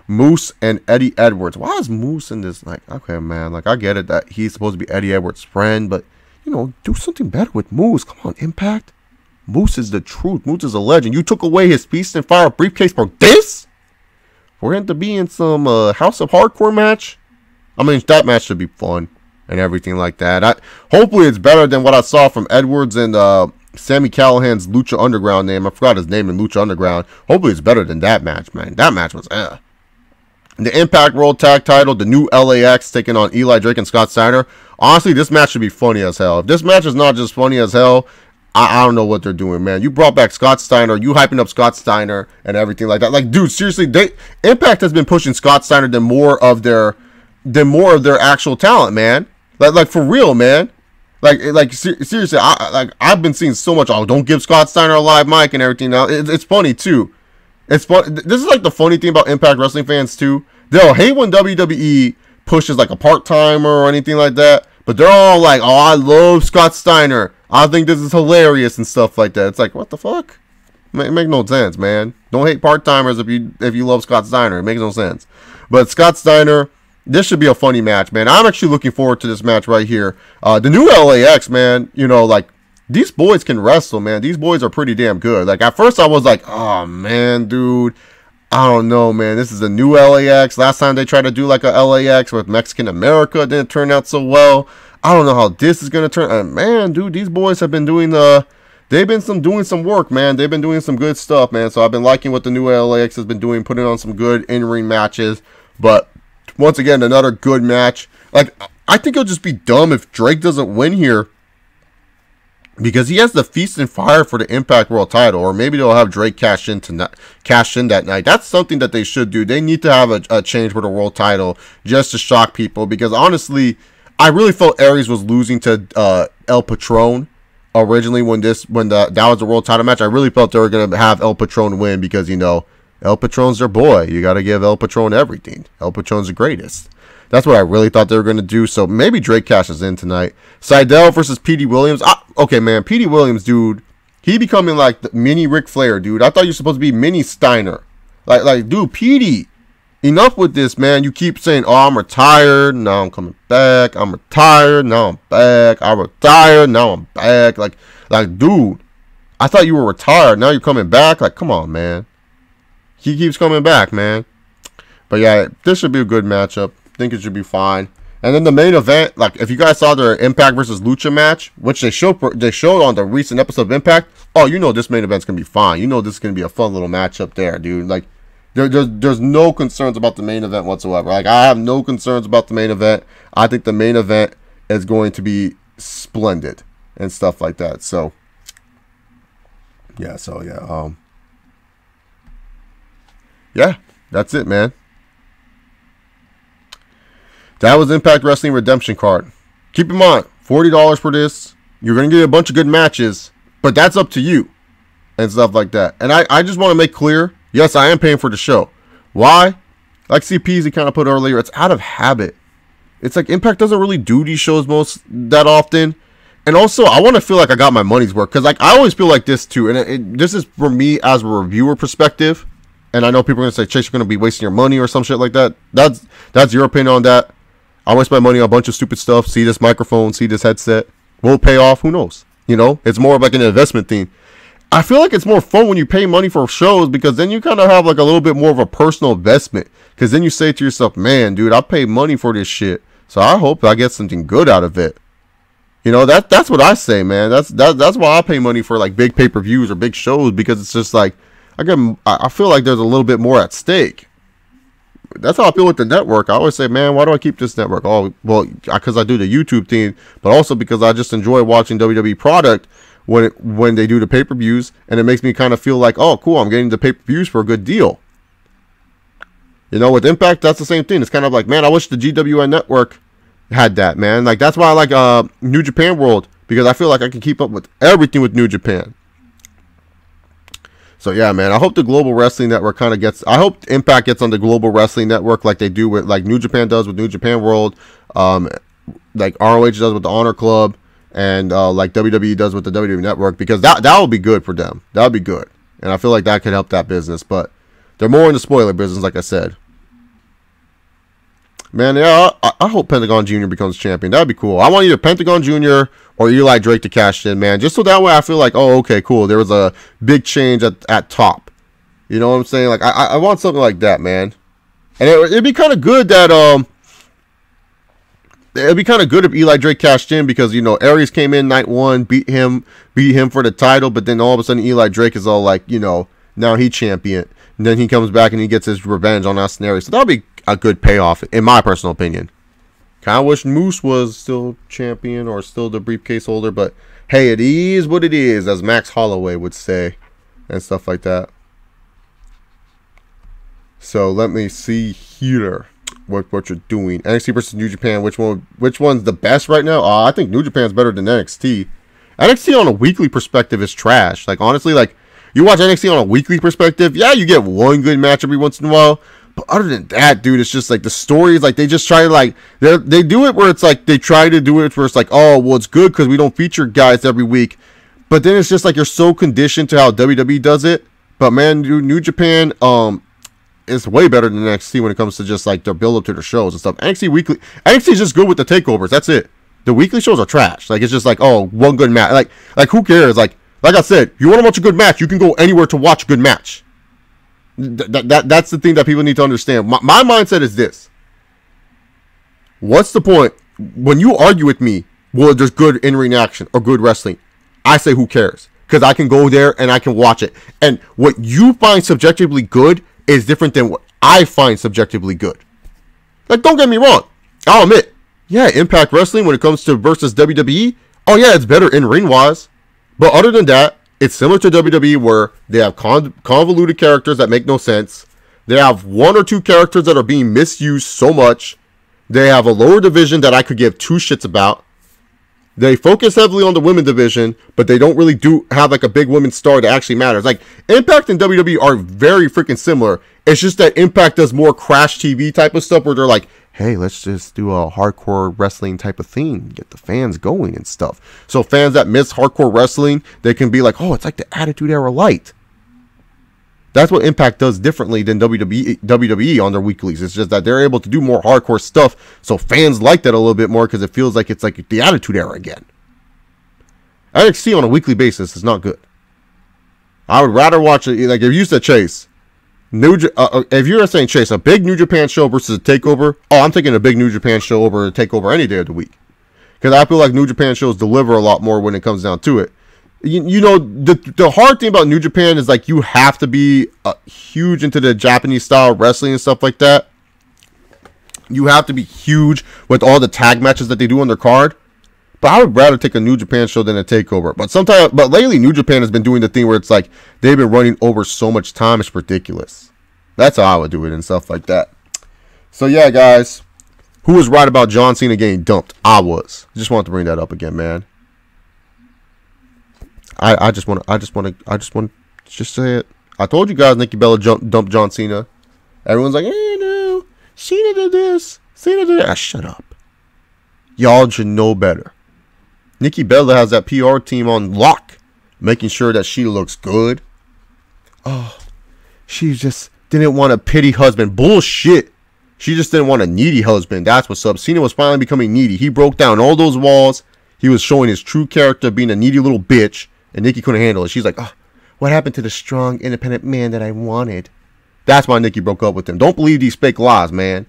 Moose, and Eddie Edwards. Why is Moose in this? Like, okay, man. Like, I get it that he's supposed to be Eddie Edwards' friend, but, you know, do something better with Moose. Come on, Impact. Moose is the truth. Moose is a legend. You took away his Feast and Fire briefcase for this? For him to be in some House of Hardcore match? I mean, that match should be fun and everything like that. Hopefully it's better than what I saw from Edwards and Sammy Callahan's Lucha Underground name. I forgot his name in Lucha Underground. Hopefully it's better than that match, man. That match was The Impact World Tag Title, the new LAX taking on Eli Drake and Scott Steiner. Honestly, this match should be funny as hell. If this match is not just funny as hell, I don't know what they're doing, man. You brought back Scott Steiner. You hyping up Scott Steiner and everything like that. Like, dude, seriously, Impact has been pushing Scott Steiner than more of their actual talent, man. Like for real, man. Like seriously, I've been seeing so much. Oh, don't give Scott Steiner a live mic and everything. Now it's funny too. It's fun. This is like the funny thing about Impact Wrestling fans too. They'll hate when WWE pushes like a part-timer or anything like that. But they're all like, oh, I love Scott Steiner. I think this is hilarious and stuff like that. It's like, what the fuck? It makes no sense, man. Don't hate part-timers if you love Scott Steiner. It makes no sense. But Scott Steiner, this should be a funny match, man. I'm actually looking forward to this match right here. The new LAX, man, you know, like, these boys can wrestle, man. These boys are pretty damn good. Like, at first I was like, oh, man, dude. I don't know, man. This is a new LAX. Last time they tried to do like a LAX with Mexican America. It didn't turn out so well. I don't know how this is going to turn. Man, dude, these boys have been doing they've been doing some work, man. They've been doing some good stuff, man. So I've been liking what the new LAX has been doing, putting on some good in-ring matches. But once again, another good match. Like, I think it'll just be dumb if Drake doesn't win here, because he has the feast and fire for the Impact World title, or maybe they'll have Drake cash in that night. That's something that they should do. They need to have a change for the world title just to shock people, because honestly, I really felt Aries was losing to El Patron originally when that was the world title match. I really felt they were gonna have El Patron win, because El Patron's their boy. You got to give El Patron everything. El Patron's the greatest. That's what I really thought they were going to do. So maybe Drake cashes in tonight. Seidel versus P.D. Williams. Okay, man. P.D. Williams, dude. He becoming like the mini Ric Flair, dude. I thought you were supposed to be mini Steiner. Like, dude, P.D., enough with this, man. You keep saying, oh, I'm retired. Now I'm coming back. I'm retired. Now I'm back. I'm retired. Now I'm back. Like, dude, I thought you were retired. Now you're coming back. Like, come on, man. He keeps coming back, man. But yeah, this should be a good matchup. Think it should be fine. And then the main event, like if you guys saw their Impact versus Lucha match, which they showed on the recent episode of Impact, oh, you know this main event's gonna be fine. You know this is gonna be a fun little matchup there, dude. Like there's no concerns about the main event whatsoever. Like I have no concerns about the main event. I think the main event is going to be splendid and stuff like that. So yeah, yeah, that's it, man. That was Impact Wrestling Redemption card. Keep in mind, $40 for this. You're going to get a bunch of good matches, but that's up to you and stuff like that. And I just want to make clear, yes, I am paying for the show. Why? Like CPZ kind of put earlier, it's out of habit. It's like Impact doesn't really do these shows that often. And also, I want to feel like I got my money's worth, because like I always feel like this too. And this is for me as a reviewer perspective. And I know people are going to say, Chase, you're going to be wasting your money or some shit like that. That's your opinion on that. I waste my money on a bunch of stupid stuff. See this microphone, see this headset. Will it pay off? Who knows? You know, it's more of like an investment thing. I feel like it's more fun when you pay money for shows, because then you kind of have like a little bit more of a personal investment. Because then you say to yourself, man, dude, I paid money for this shit, so I hope I get something good out of it. You know, that's what I say, man. That's why I pay money for like big pay-per-views or big shows, because it's just like I feel like there's a little bit more at stake. That's how I feel with the network. I always say, man, why do I keep this network? Oh, well, because I do the YouTube thing, but also because I just enjoy watching WWE product when they do the pay-per-views, and it makes me kind of feel like, oh, cool, I'm getting the pay-per-views for a good deal. You know, with Impact, that's the same thing. It's kind of like, man, I wish the GWN network had that, man. Like, that's why I like New Japan World, because I feel like I can keep up with everything with New Japan. So yeah, man, I hope the Global Wrestling Network kind of gets, I hope Impact gets on the Global Wrestling Network like they do with, like New Japan does with New Japan World, like ROH does with the Honor Club, and like WWE does with the WWE Network, because that will be good for them. That would be good. And I feel like that could help that business, but they're more in the spoiler business, like I said. Man, yeah, I hope Pentagon Jr. becomes champion. That'd be cool. I want either Pentagon Jr. or Eli Drake to cash in, man. Just so that way I feel like, oh, okay, cool. There was a big change at top. You know what I'm saying? Like, I want something like that, man. And it'd be kind of good that, it'd be kind of good if Eli Drake cashed in, because, you know, Aries came in night one, beat him for the title, but then all of a sudden Eli Drake is all like, you know, now he champion. And then he comes back and he gets his revenge on Austin Aries. So that'll be a good payoff, in my personal opinion. Kind of wish Moose was still champion or still the briefcase holder, but hey, it is what it is, as Max Holloway would say, and stuff like that. So let me see here what you're doing. NXT versus New Japan. Which one's the best right now? I think New Japan's better than NXT. NXT on a weekly perspective is trash. Like, honestly, like, you watch NXT on a weekly perspective, yeah, you get one good match every once in a while. But other than that, dude, it's just like the stories, like they just try to like, they do it where it's like, they try to do it where it's like, oh, well, it's good because we don't feature guys every week. But then it's just like, you're so conditioned to how WWE does it. But man, dude, New Japan, is way better than NXT when it comes to just like their build up to their shows and stuff. NXT is just good with the takeovers. That's it. The weekly shows are trash. Like, it's just like, oh, one good match. Like who cares? Like I said, you want to watch a good match, you can go anywhere to watch a good match. That's the thing that people need to understand. My mindset is this. What's the point when you argue with me, well, there's good in-ring action or good wrestling? I say, who cares? because I can go there and I can watch it. And what you find subjectively good is different than what I find subjectively good. Like, don't get me wrong. I'll admit, yeah, Impact Wrestling when it comes to versus WWE, oh yeah, it's better in ring wise. But other than that, it's similar to WWE where they have convoluted characters that make no sense. They have one or two characters that are being misused so much. They have a lower division that I could give two shits about. They focus heavily on the women division, but they don't really have like a big women's star that actually matters. Like, Impact and WWE are very freaking similar. It's just that Impact does more Crash TV type of stuff where they're like, hey, let's just do a hardcore wrestling type of thing, get the fans going and stuff. So fans that miss hardcore wrestling, they can be like, oh, it's like the Attitude Era Light. That's what Impact does differently than WWE on their weeklies. It's just that they're able to do more hardcore stuff, so fans like that a little bit more because it feels like it's like the Attitude Era again. NXT on a weekly basis is not good. I would rather watch it, like if you used to Chase, if you're saying Chase, a big New Japan show versus a TakeOver, oh, I'm thinking a big New Japan show over a TakeOver any day of the week. Because I feel like New Japan shows deliver a lot more when it comes down to it. You know, the hard thing about New Japan is like you have to be huge into the Japanese style wrestling and stuff like that. You have to be huge with all the tag matches that they do on their card. But I would rather take a New Japan show than a TakeOver. But lately New Japan has been doing the thing where it's like they've been running over so much time, it's ridiculous. That's how I would do it and stuff like that. So yeah, guys, who was right about John Cena getting dumped? I was. Just wanted to bring that up again, man. I just want to just say it. I told you guys Nikki Bella dumped John Cena. Everyone's like, hey, no, Cena did this. Cena did that. Shut up. Y'all should know better. Nikki Bella has that PR team on lock, making sure that she looks good. Oh, she just didn't want a pity husband. Bullshit. She just didn't want a needy husband. That's what's up. Cena was finally becoming needy. He broke down all those walls. He was showing his true character, being a needy little bitch. And Nikki couldn't handle it. She's like, oh, what happened to the strong, independent man that I wanted? That's why Nikki broke up with him. Don't believe these fake lies, man.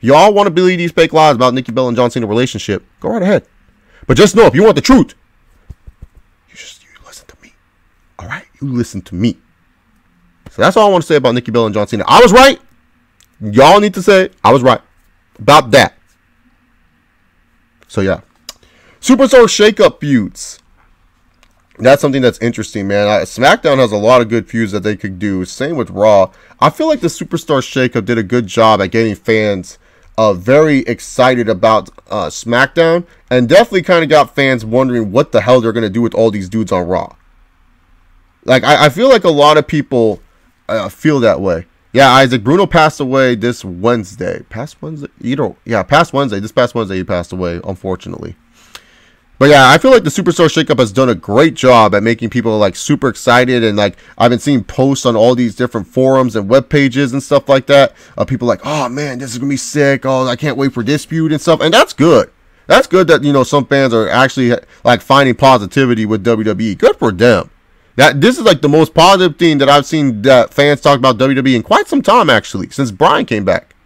Y'all want to believe these fake lies about Nikki Bella and John Cena relationship? Go right ahead. But just know, if you want the truth, you listen to me. All right? You listen to me. So that's all I want to say about Nikki Bella and John Cena. I was right. Y'all need to say I was right about that. So, yeah. Superstar shakeup feuds. That's something that's interesting, man. SmackDown has a lot of good feuds that they could do. Same with Raw. I feel like the Superstar Shakeup did a good job at getting fans very excited about SmackDown, and definitely kind of got fans wondering what the hell they're going to do with all these dudes on Raw. Like, I feel like a lot of people feel that way. Yeah, Isaac Bruno passed away this Wednesday. Past Wednesday? Past Wednesday. This past Wednesday he passed away, unfortunately. But yeah, I feel like the Superstar Shakeup has done a great job at making people like super excited, and like I've been seeing posts on all these different forums and web pages and stuff like that. People like, oh man, this is gonna be sick. Oh, I can't wait for this feud and stuff. And that's good. That's good that, you know, some fans are actually like finding positivity with WWE. Good for them. This is like the most positive thing that I've seen that fans talk about WWE in quite some time, actually, since Bryan came back.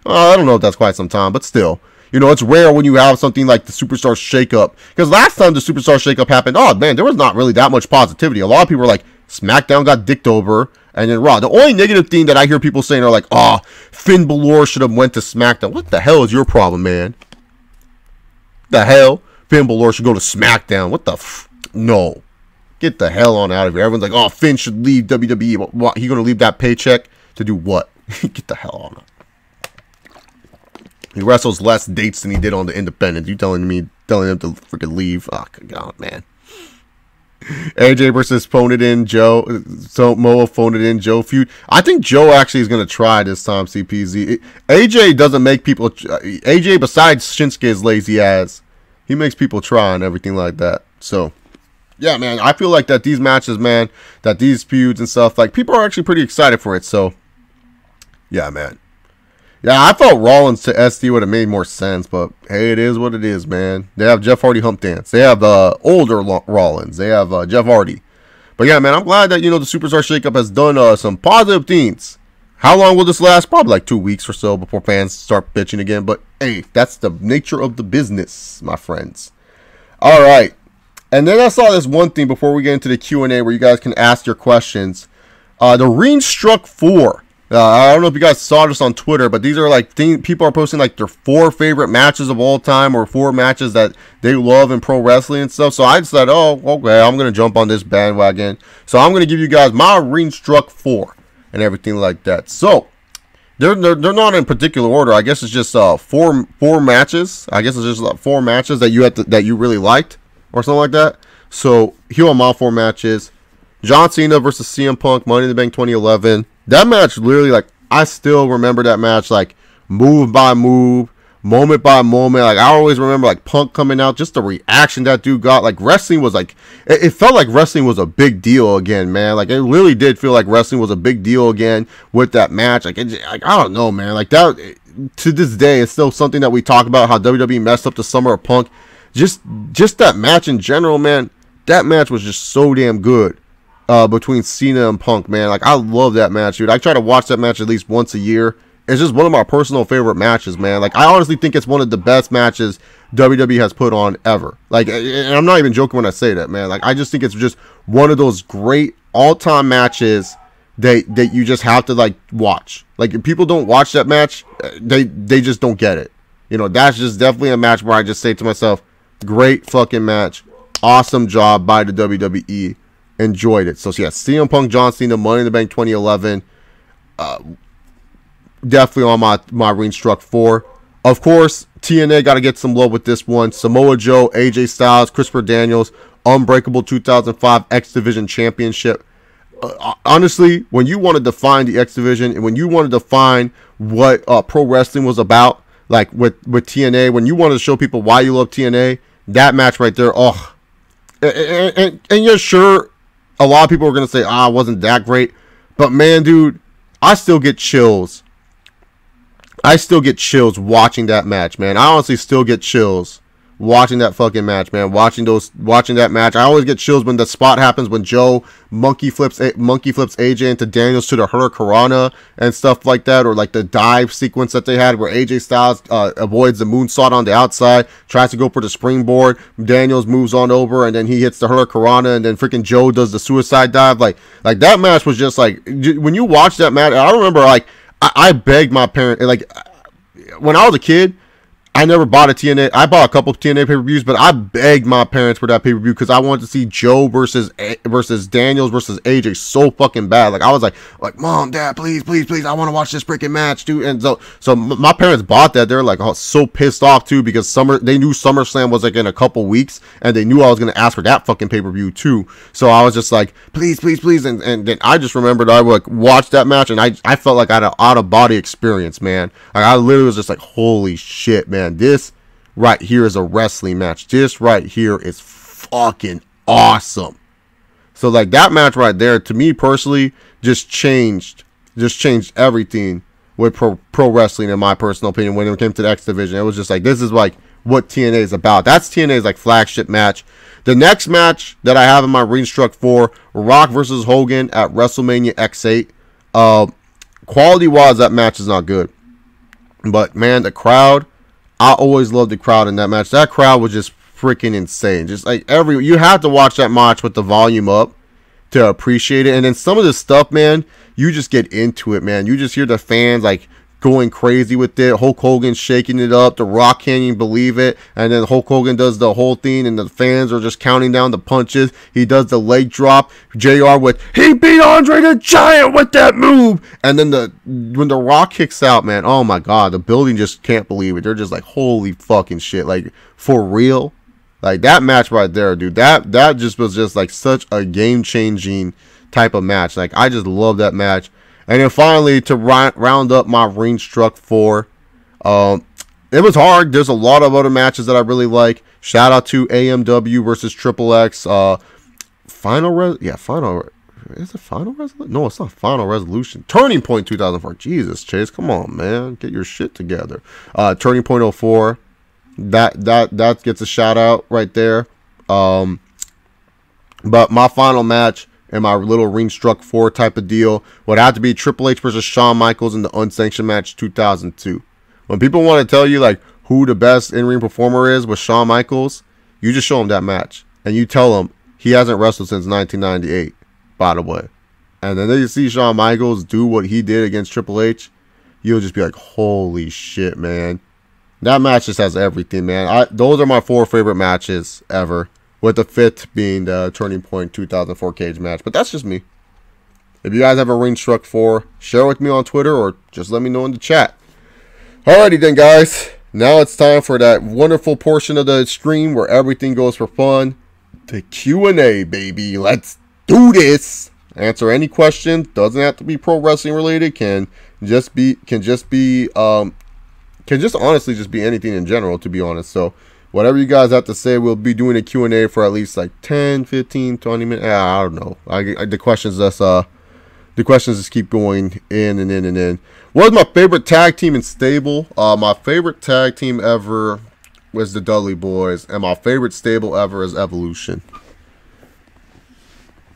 I don't know if that's quite some time, but still. You know, it's rare when you have something like the Superstar Shakeup. Because last time the Superstar Shakeup happened, oh, man, there was not really that much positivity. A lot of people were like, SmackDown got dicked over, and then Raw. The only negative thing that I hear people saying are like, oh, Finn Balor should have went to SmackDown. What the hell is your problem, man? The hell? Finn Balor should go to SmackDown. What the No. Get the hell on out of here. Everyone's like, oh, Finn should leave WWE. What? He going to leave that paycheck to do what? Get the hell on out. He wrestles less dates than he did on the Independent. You telling him to freaking leave? Oh, God, man. AJ versus phone it in Joe. So Moa phone it in Joe feud. I think Joe actually is going to try this time, CPZ. AJ doesn't make people... AJ, besides Shinsuke's lazy ass, he makes people try and everything like that. So, yeah, man. I feel like that these matches, man, that these feuds and stuff, like, people are actually pretty excited for it. So, yeah, man. Yeah, I thought Rollins to SD would have made more sense, but hey, it is what it is, man. They have Jeff Hardy hump dance. They have older Rollins. They have Jeff Hardy. But yeah, man, I'm glad that, you know, the Superstar Shakeup has done some positive things. How long will this last? Probably like 2 weeks or so before fans start bitching again. But hey, that's the nature of the business, my friends. All right. And then I saw this one thing before we get into the Q&A where you guys can ask your questions. The Ring Struck 4. I don't know if you guys saw this on Twitter, but these are like people are posting like their 4 favorite matches of all time or 4 matches that they love in pro wrestling and stuff. So I decided, oh, okay, I'm going to jump on this bandwagon. So I'm going to give you guys my Ring Struck 4 and everything like that. So they're not in particular order. I guess it's just four matches. I guess it's just like 4 matches that you really liked or something like that. So here are my 4 matches. John Cena versus CM Punk, Money in the Bank 2011. That match, literally, like, I still remember that match, like, move by move, moment by moment. Like, I always remember, like, Punk coming out, just the reaction that dude got. Like, wrestling was, like, it felt like wrestling was a big deal again, man. Like, it really did feel like wrestling was a big deal again with that match. Like, I don't know, man. Like, that, to this day, it's still something that we talk about, how WWE messed up the Summer of Punk. Just that match in general, man. That match was just so damn good. Between Cena and Punk, man. Like, I love that match, dude. I try to watch that match at least once a year. It's just one of my personal favorite matches, man. Like, I honestly think it's one of the best matches WWE has put on ever. Like, and I'm not even joking when I say that, man. Like, I just think it's just one of those great all-time matches that you just have to, like, watch. Like, if people don't watch that match, they just don't get it. You know, that's just definitely a match where I just say to myself, great fucking match. Awesome job by the WWE. Enjoyed it. So yeah, CM Punk, John Cena, Money in the Bank 2011. Definitely on my Ring Struck 4. Of course, TNA got to get some love with this one. Samoa Joe, AJ Styles, Christopher Daniels, Unbreakable 2005 X Division Championship. Honestly, when you want to define the X Division and when you want to define what pro wrestling was about, like with TNA, when you want to show people why you love TNA, that match right there, oh, and you're sure. A lot of people are going to say, it wasn't that great. But, man, dude, I still get chills. I still get chills watching that match, man. I honestly still get chills watching that fucking match, man. Watching that match. I always get chills when the spot happens when Joe monkey flips AJ into Daniels to the Hurricanrana and stuff like that, or like the dive sequence that they had where AJ Styles avoids the moonsault on the outside, tries to go for the springboard, Daniels moves on over, and then he hits the Hurricanrana, and then freaking Joe does the suicide dive. Like that match was just like, when you watch that match, I remember like I begged my parents, like when I was a kid, I never bought a TNA. I bought a couple of TNA pay-per-views, but I begged my parents for that pay-per-view because I wanted to see Joe versus Daniels versus AJ so fucking bad. Like, I was like, Mom, Dad, please, I want to watch this freaking match, dude. And so my parents bought that. They were like, so pissed off too because they knew SummerSlam was like in a couple weeks, and they knew I was gonna ask for that fucking pay-per-view too. So I was just like, please, and then I just remembered I would like watch that match, and I felt like I had an out-of-body experience, man. Like, I literally was just like, holy shit, man. This right here is a wrestling match. This right here is fucking awesome. So like that match right there, to me personally, just changed everything with pro wrestling in my personal opinion when it came to the X Division. It was just like, this is like what TNA is about. That's TNA's like flagship match. The next match that I have in my Ring Struck 4, Rock versus Hogan at WrestleMania X8. Quality wise, that match is not good, but man, the crowd, I always loved the crowd in that match. That crowd was just freaking insane. Just like you have to watch that match with the volume up to appreciate it. And then some of the stuff, man, you just get into it, man. You just hear the fans like going crazy with it. Hulk Hogan shaking it up. The Rock can't even believe it. And then Hulk Hogan does the whole thing, and the fans are just counting down the punches. He does the leg drop. JR with, he beat Andre the Giant with that move. And then when the Rock kicks out, man, oh my God, the building just can't believe it. They're just like, holy fucking shit. Like, for real? Like, that match right there, dude, that just was just like such a game-changing type of match. Like, I just love that match. And then finally, to round up my Ring Struck 4, it was hard. There's a lot of other matches that I really like. Shout out to AMW versus Triple X. Final Resolution? No, it's not Final Resolution. Turning Point 2004. Jesus, Chase, come on, man. Get your shit together. Turning Point 04. That gets a shout out right there. But my final match and my little Ring Struck 4 type of deal would have to be Triple H versus Shawn Michaels in the Unsanctioned Match 2002. When people want to tell you like who the best in-ring performer is with Shawn Michaels, you just show them that match. and you tell him he hasn't wrestled since 1998, by the way, and then they see Shawn Michaels do what he did against Triple H, you'll just be like, holy shit, man. That match just has everything, man. Those are my 4 favorite matches ever, with the 5th being the Turning Point 2004 cage match. But that's just me. If you guys have a ring struck 4, share with me on Twitter or just let me know in the chat. Alrighty then, guys. Now it's time for that wonderful portion of the stream where everything goes for fun. The Q&A, baby. Let's do this. Answer any question. Doesn't have to be pro wrestling related. Can just honestly just be anything in general, to be honest. So whatever you guys have to say, we'll be doing a Q&A for at least like 10, 15, 20 minutes. I don't know. The questions just keep going in and in and in. What was my favorite tag team and stable? My favorite tag team ever was the Dudley Boys, and my favorite stable ever is Evolution.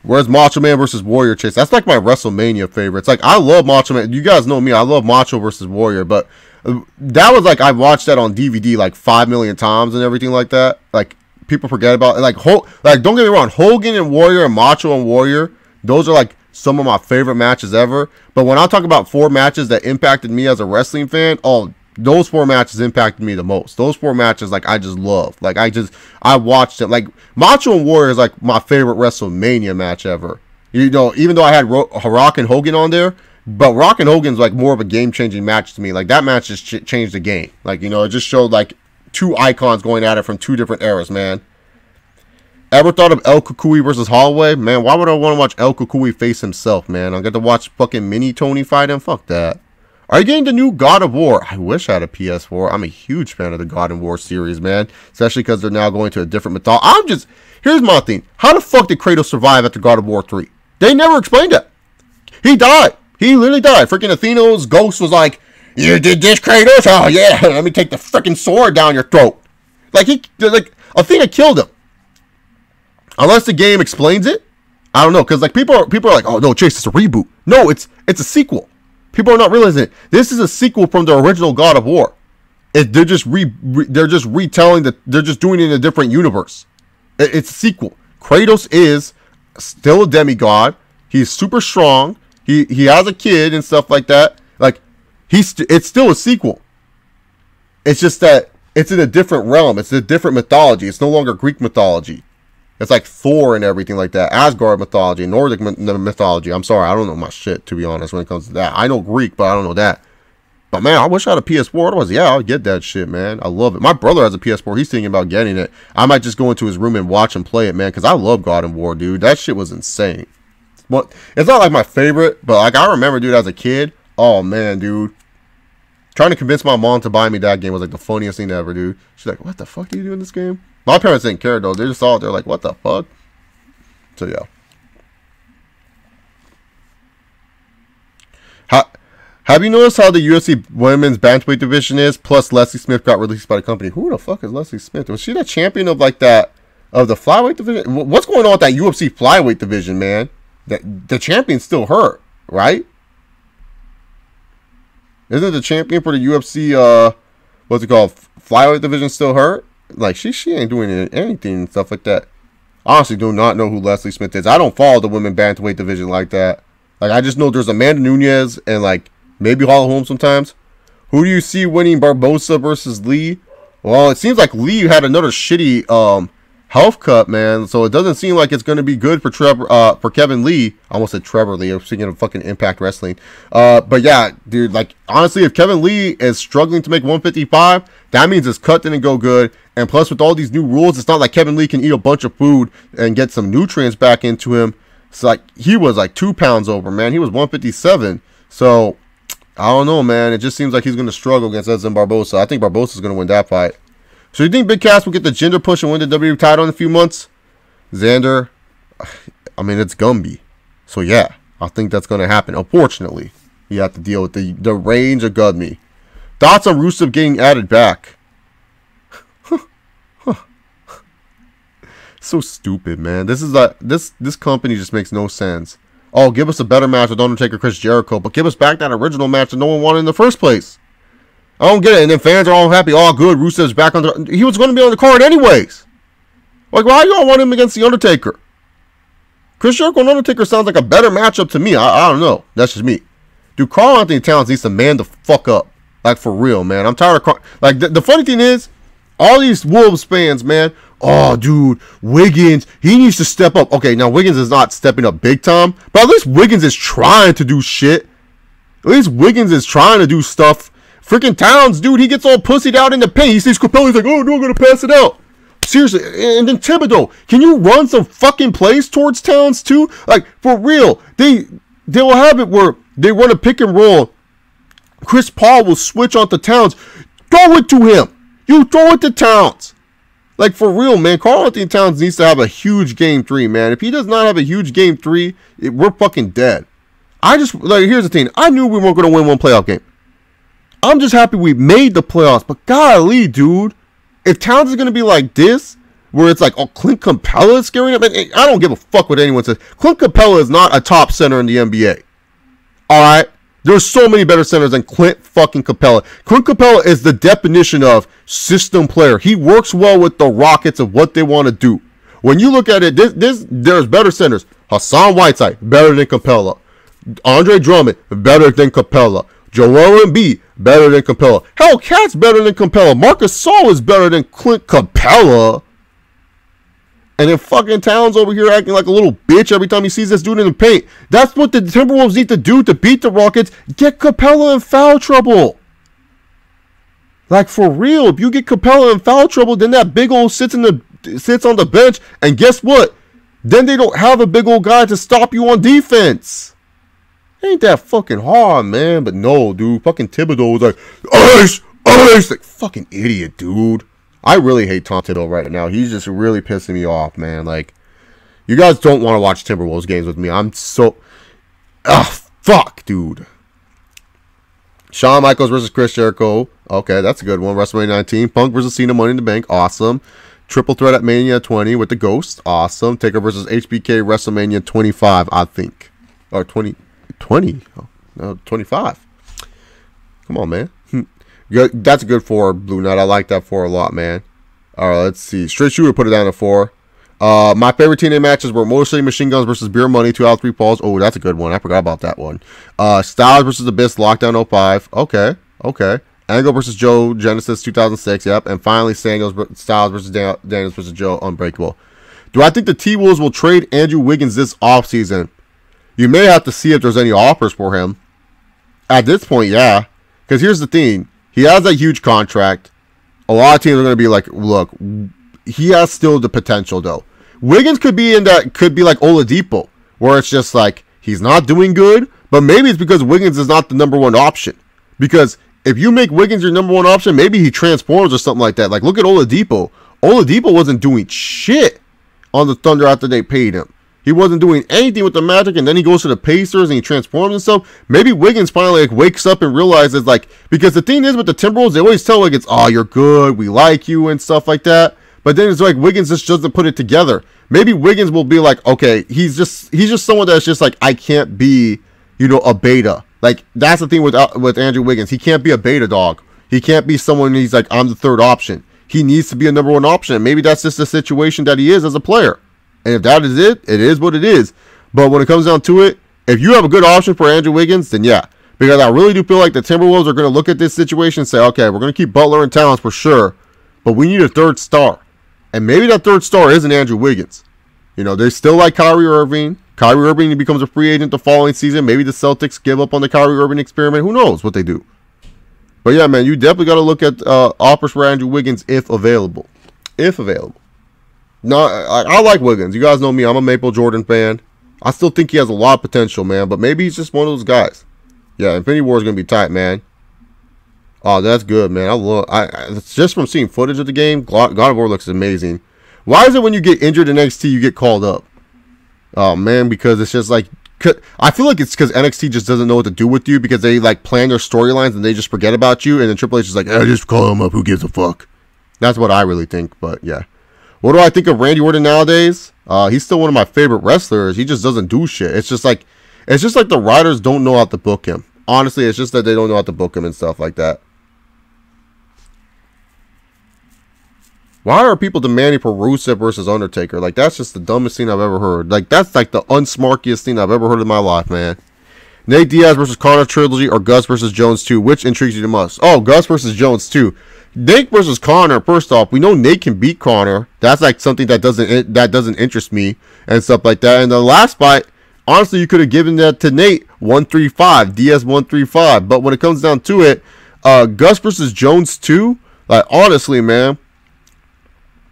Where's Macho Man versus Warrior, Chase? That's like my WrestleMania favorites. Like, I love Macho Man. You guys know me. I love Macho versus Warrior, but that was like, I watched that on DVD like 5 million times and everything like that. Like, people forget about it. Like, don't get me wrong. Hogan and Warrior and Macho and Warrior, those are like some of my favorite matches ever. But when I talk about 4 matches that impacted me as a wrestling fan, those 4 matches impacted me the most. Those 4 matches, like, I just love. Like, I watched it. Like, Macho and Warrior is like my favorite WrestleMania match ever. You know, even though I had Rock and Hogan on there, but Rock and Hogan's like more of a game-changing match to me. Like, that match just changed the game. Like, you know, it just showed like 2 icons going at it from 2 different eras, man. Ever thought of El Kukui versus Holloway? Man, why would I want to watch El Kukui face himself, man? I'll get to watch fucking Mini Tony fight him. Fuck that. Are you getting the new God of War? I wish I had a PS4. I'm a huge fan of the God of War series, man. Especially because they're now going to a different mythology. Here's my thing. How the fuck did Kratos survive after God of War 3? They never explained that. He died. He literally died. Freaking Athena's ghost was like, you did this, Kratos? Oh, yeah. Let me take the freaking sword down your throat. Like, Athena killed him. Unless the game explains it. I don't know. Because, like, people are like, oh, no, Chase, it's a reboot. No, it's a sequel. People are not realizing it. This is a sequel from the original God of War. They're just retelling that. They're just doing it in a different universe. It's a sequel. Kratos is still a demigod. He's super strong. He has a kid and stuff like that. Like, it's still a sequel. It's just that it's in a different realm. It's a different mythology. It's no longer Greek mythology. It's like Thor and everything like that. Asgard mythology, Nordic mythology. I'm sorry, I don't know my shit, to be honest, when it comes to that. I know Greek, but I don't know that. But, man, I wish I had a PS4. Otherwise, yeah, I'll get that shit, man. I love it. My brother has a PS4. He's thinking about getting it. I might just go into his room and watch him play it, man, because I love God of War, dude. That shit was insane. Well, it's not like my favorite, but, like, I remember, dude, as a kid, oh, man, dude. Trying to convince my mom to buy me that game was, like, the funniest thing ever, dude. She's like, what the fuck do you do in this game? My parents didn't care, though. They just saw it. They're like, what the fuck? So, yeah. Have you noticed how the UFC women's bantamweight division is? Plus, Leslie Smith got released by the company. Who the fuck is Leslie Smith? Was she the champion of, like, that, of the flyweight division? What's going on with that UFC flyweight division, man? The champion's still her, right? Isn't the champion for the UFC, what's it called, flyweight division still her? Like, she ain't doing anything and stuff like that. Honestly, do not know who Leslie Smith is. I don't follow the women bantamweight division like that. Like, I just know there's Amanda Nunes and, like, maybe Holly Holm sometimes. Who do you see winning Barbosa versus Lee? Well, it seems like Lee had another shitty health cut, man. So it doesn't seem like it's going to be good for Kevin Lee. I almost said Trevor Lee. I'm speaking of fucking Impact Wrestling. But yeah, dude, like, honestly, if Kevin Lee is struggling to make 155, that means his cut didn't go good. And plus, with all these new rules, it's not like Kevin Lee can eat a bunch of food and get some nutrients back into him. It's like, he was like 2 pounds over, man. He was 157. So, I don't know, man. It just seems like he's going to struggle against Edson Barbosa. I think Barbosa's going to win that fight. So, you think Big Cass will get the gender push and win the WWE title in a few months? Xander, I mean, it's Gumby. So, yeah, I think that's going to happen. Unfortunately, you have to deal with the range of Gumby. Thoughts on Rusev getting added back? So stupid, man. This company just makes no sense. Oh, give us a better match with Undertaker, Chris Jericho, but give us back that original match that no one wanted in the first place. I don't get it. And then fans are all happy. Oh, good. Rusev's back on he was going to be on the card anyways. Like, why y'all want him against The Undertaker? Chris Jericho and Undertaker sounds like a better matchup to me. I don't know. That's just me. Dude, Karl Anthony Towns needs to man the fuck up. Like, for real, man. I'm tired of... Like, the funny thing is, all these Wolves fans, man, oh, dude, Wiggins, he needs to step up. Okay, now Wiggins is not stepping up big time, but at least Wiggins is trying to do shit. At least Wiggins is trying to do stuff. Freaking Towns, dude, he gets all pussied out in the paint. He sees Capella, he's like, oh, no, I'm going to pass it out. Seriously, and then Thibodeau, can you run some fucking plays towards Towns too? Like, for real, they will have it where they run a pick and roll. Chris Paul will switch onto Towns. Throw it to him. You throw it to Towns. Like, for real, man, Karl Anthony Towns needs to have a huge game 3, man. If he does not have a huge game 3, we're fucking dead. Here's the thing. I knew we weren't going to win one playoff game. I'm just happy we made the playoffs. But golly, dude. If Towns is going to be like this, where it's like, oh, Clint Capella is scaring him. I don't give a fuck what anyone says. Clint Capella is not a top center in the NBA. All right? There's so many better centers than Clint fucking Capella. Clint Capella is the definition of system player. He works well with the Rockets of what they want to do. When you look at it, there's better centers. Hassan Whiteside, better than Capella. Andre Drummond, better than Capella. Joel Embiid, better than Capella. Hell, Cat's better than Capella. Marcus Gasol is better than Clint Capella. And then fucking Towns over here acting like a little bitch every time he sees this dude in the paint. That's what the Timberwolves need to do to beat the Rockets. Get Capella in foul trouble. Like, for real, if you get Capella in foul trouble, then that big old sits on the bench. And guess what? Then they don't have a big old guy to stop you on defense. Ain't that fucking hard, man? But no, dude. Fucking Thibodeau was like, ice. Like, fucking idiot, dude. I really hate Tom Thibodeau right now. He's just really pissing me off, man. Like, you guys don't want to watch Timberwolves games with me. I'm so... fuck, dude. Shawn Michaels versus Chris Jericho. Okay, that's a good one. WrestleMania 19. Punk versus Cena, Money in the Bank. Awesome. Triple threat at Mania 20 with the Ghost. Awesome. Taker versus HBK, WrestleMania 25, I think. Or 20. Oh, no, 25. Come on, man. Good. That's good for Blue Knight. I like that 4 a lot, man. All right, let's see. Straight Shooter put it down to 4. My favorite TNA matches were Motor City Machine Guns versus Beer Money, 2 out of 3 falls. Oh, that's a good one. I forgot about that one. Styles versus Abyss, Lockdown 05. Okay. Angle versus Joe, Genesis 2006. Yep. And finally, Styles versus Daniels versus Joe, Unbreakable. Do I think the T-Wolves will trade Andrew Wiggins this offseason? You may have to see if there's any offers for him. At this point, yeah. Because here's the thing. He has a huge contract. A lot of teams are going to be like, look, he has still the potential, though. Wiggins could be like Oladipo, where it's just like, he's not doing good, but maybe it's because Wiggins is not the number 1 option. Because if you make Wiggins your number 1 option, maybe he transforms or something like that. Like, look at Oladipo. Oladipo wasn't doing shit on the Thunder after they paid him. He wasn't doing anything with the Magic, and then he goes to the Pacers and he transforms himself. Maybe Wiggins finally wakes up and realizes, because the thing is with the Timberwolves, they always tell Wiggins, oh, you're good, we like you and stuff like that. But then it's like Wiggins just doesn't put it together. Maybe Wiggins will be like, okay, he's just someone that's just like, I can't be, a beta. Like, that's the thing with Andrew Wiggins. He can't be a beta dog. He can't be someone he's like, I'm the 3rd option. He needs to be a number 1 option. And maybe that's just the situation that he is as a player. And if that is it, it is what it is. But when it comes down to it, if you have a good option for Andrew Wiggins, then yeah. Because I really do feel like the Timberwolves are going to look at this situation and say, okay, we're going to keep Butler and Towns for sure, but we need a 3rd star. And maybe that 3rd star isn't Andrew Wiggins. They still like Kyrie Irving. Kyrie Irving becomes a free agent the following season. Maybe the Celtics give up on the Kyrie Irving experiment. Who knows what they do. But yeah, man, you definitely got to look at offers for Andrew Wiggins if available. If available. No, I like Wiggins. You guys know me. I'm a Maple Jordan fan. I still think he has a lot of potential, man. But maybe he's just one of those guys. Yeah, Infinity War is going to be tight, man. Oh, that's good, man. It's just from seeing footage of the game, God of War looks amazing. Why is it when you get injured in NXT, you get called up? Oh, man, because it's just like... I feel like it's because NXT just doesn't know what to do with you because they plan their storylines and they just forget about you. And then Triple H is like, just call him up. Who gives a fuck? That's what I really think, but yeah. What do I think of Randy Orton nowadays? He's still one of my favorite wrestlers. He just doesn't do shit. It's just like the writers don't know how to book him. Honestly, it's just that they don't know how to book him and stuff like that. Why are people demanding for Rusev versus Undertaker? Like, that's just the dumbest thing I've ever heard. Like, that's like the unsmarkiest thing I've ever heard in my life, man. Nate Diaz versus Connor trilogy or Gus versus Jones 2? Which intrigues you the most? Oh, Gus versus Jones 2. Nate versus Connor. First off, we know Nate can beat Connor. That's like something that doesn't interest me and stuff like that. And the last fight, honestly, you could have given that to Nate 135, Diaz 135. But when it comes down to it, Gus versus Jones 2. Like, honestly, man,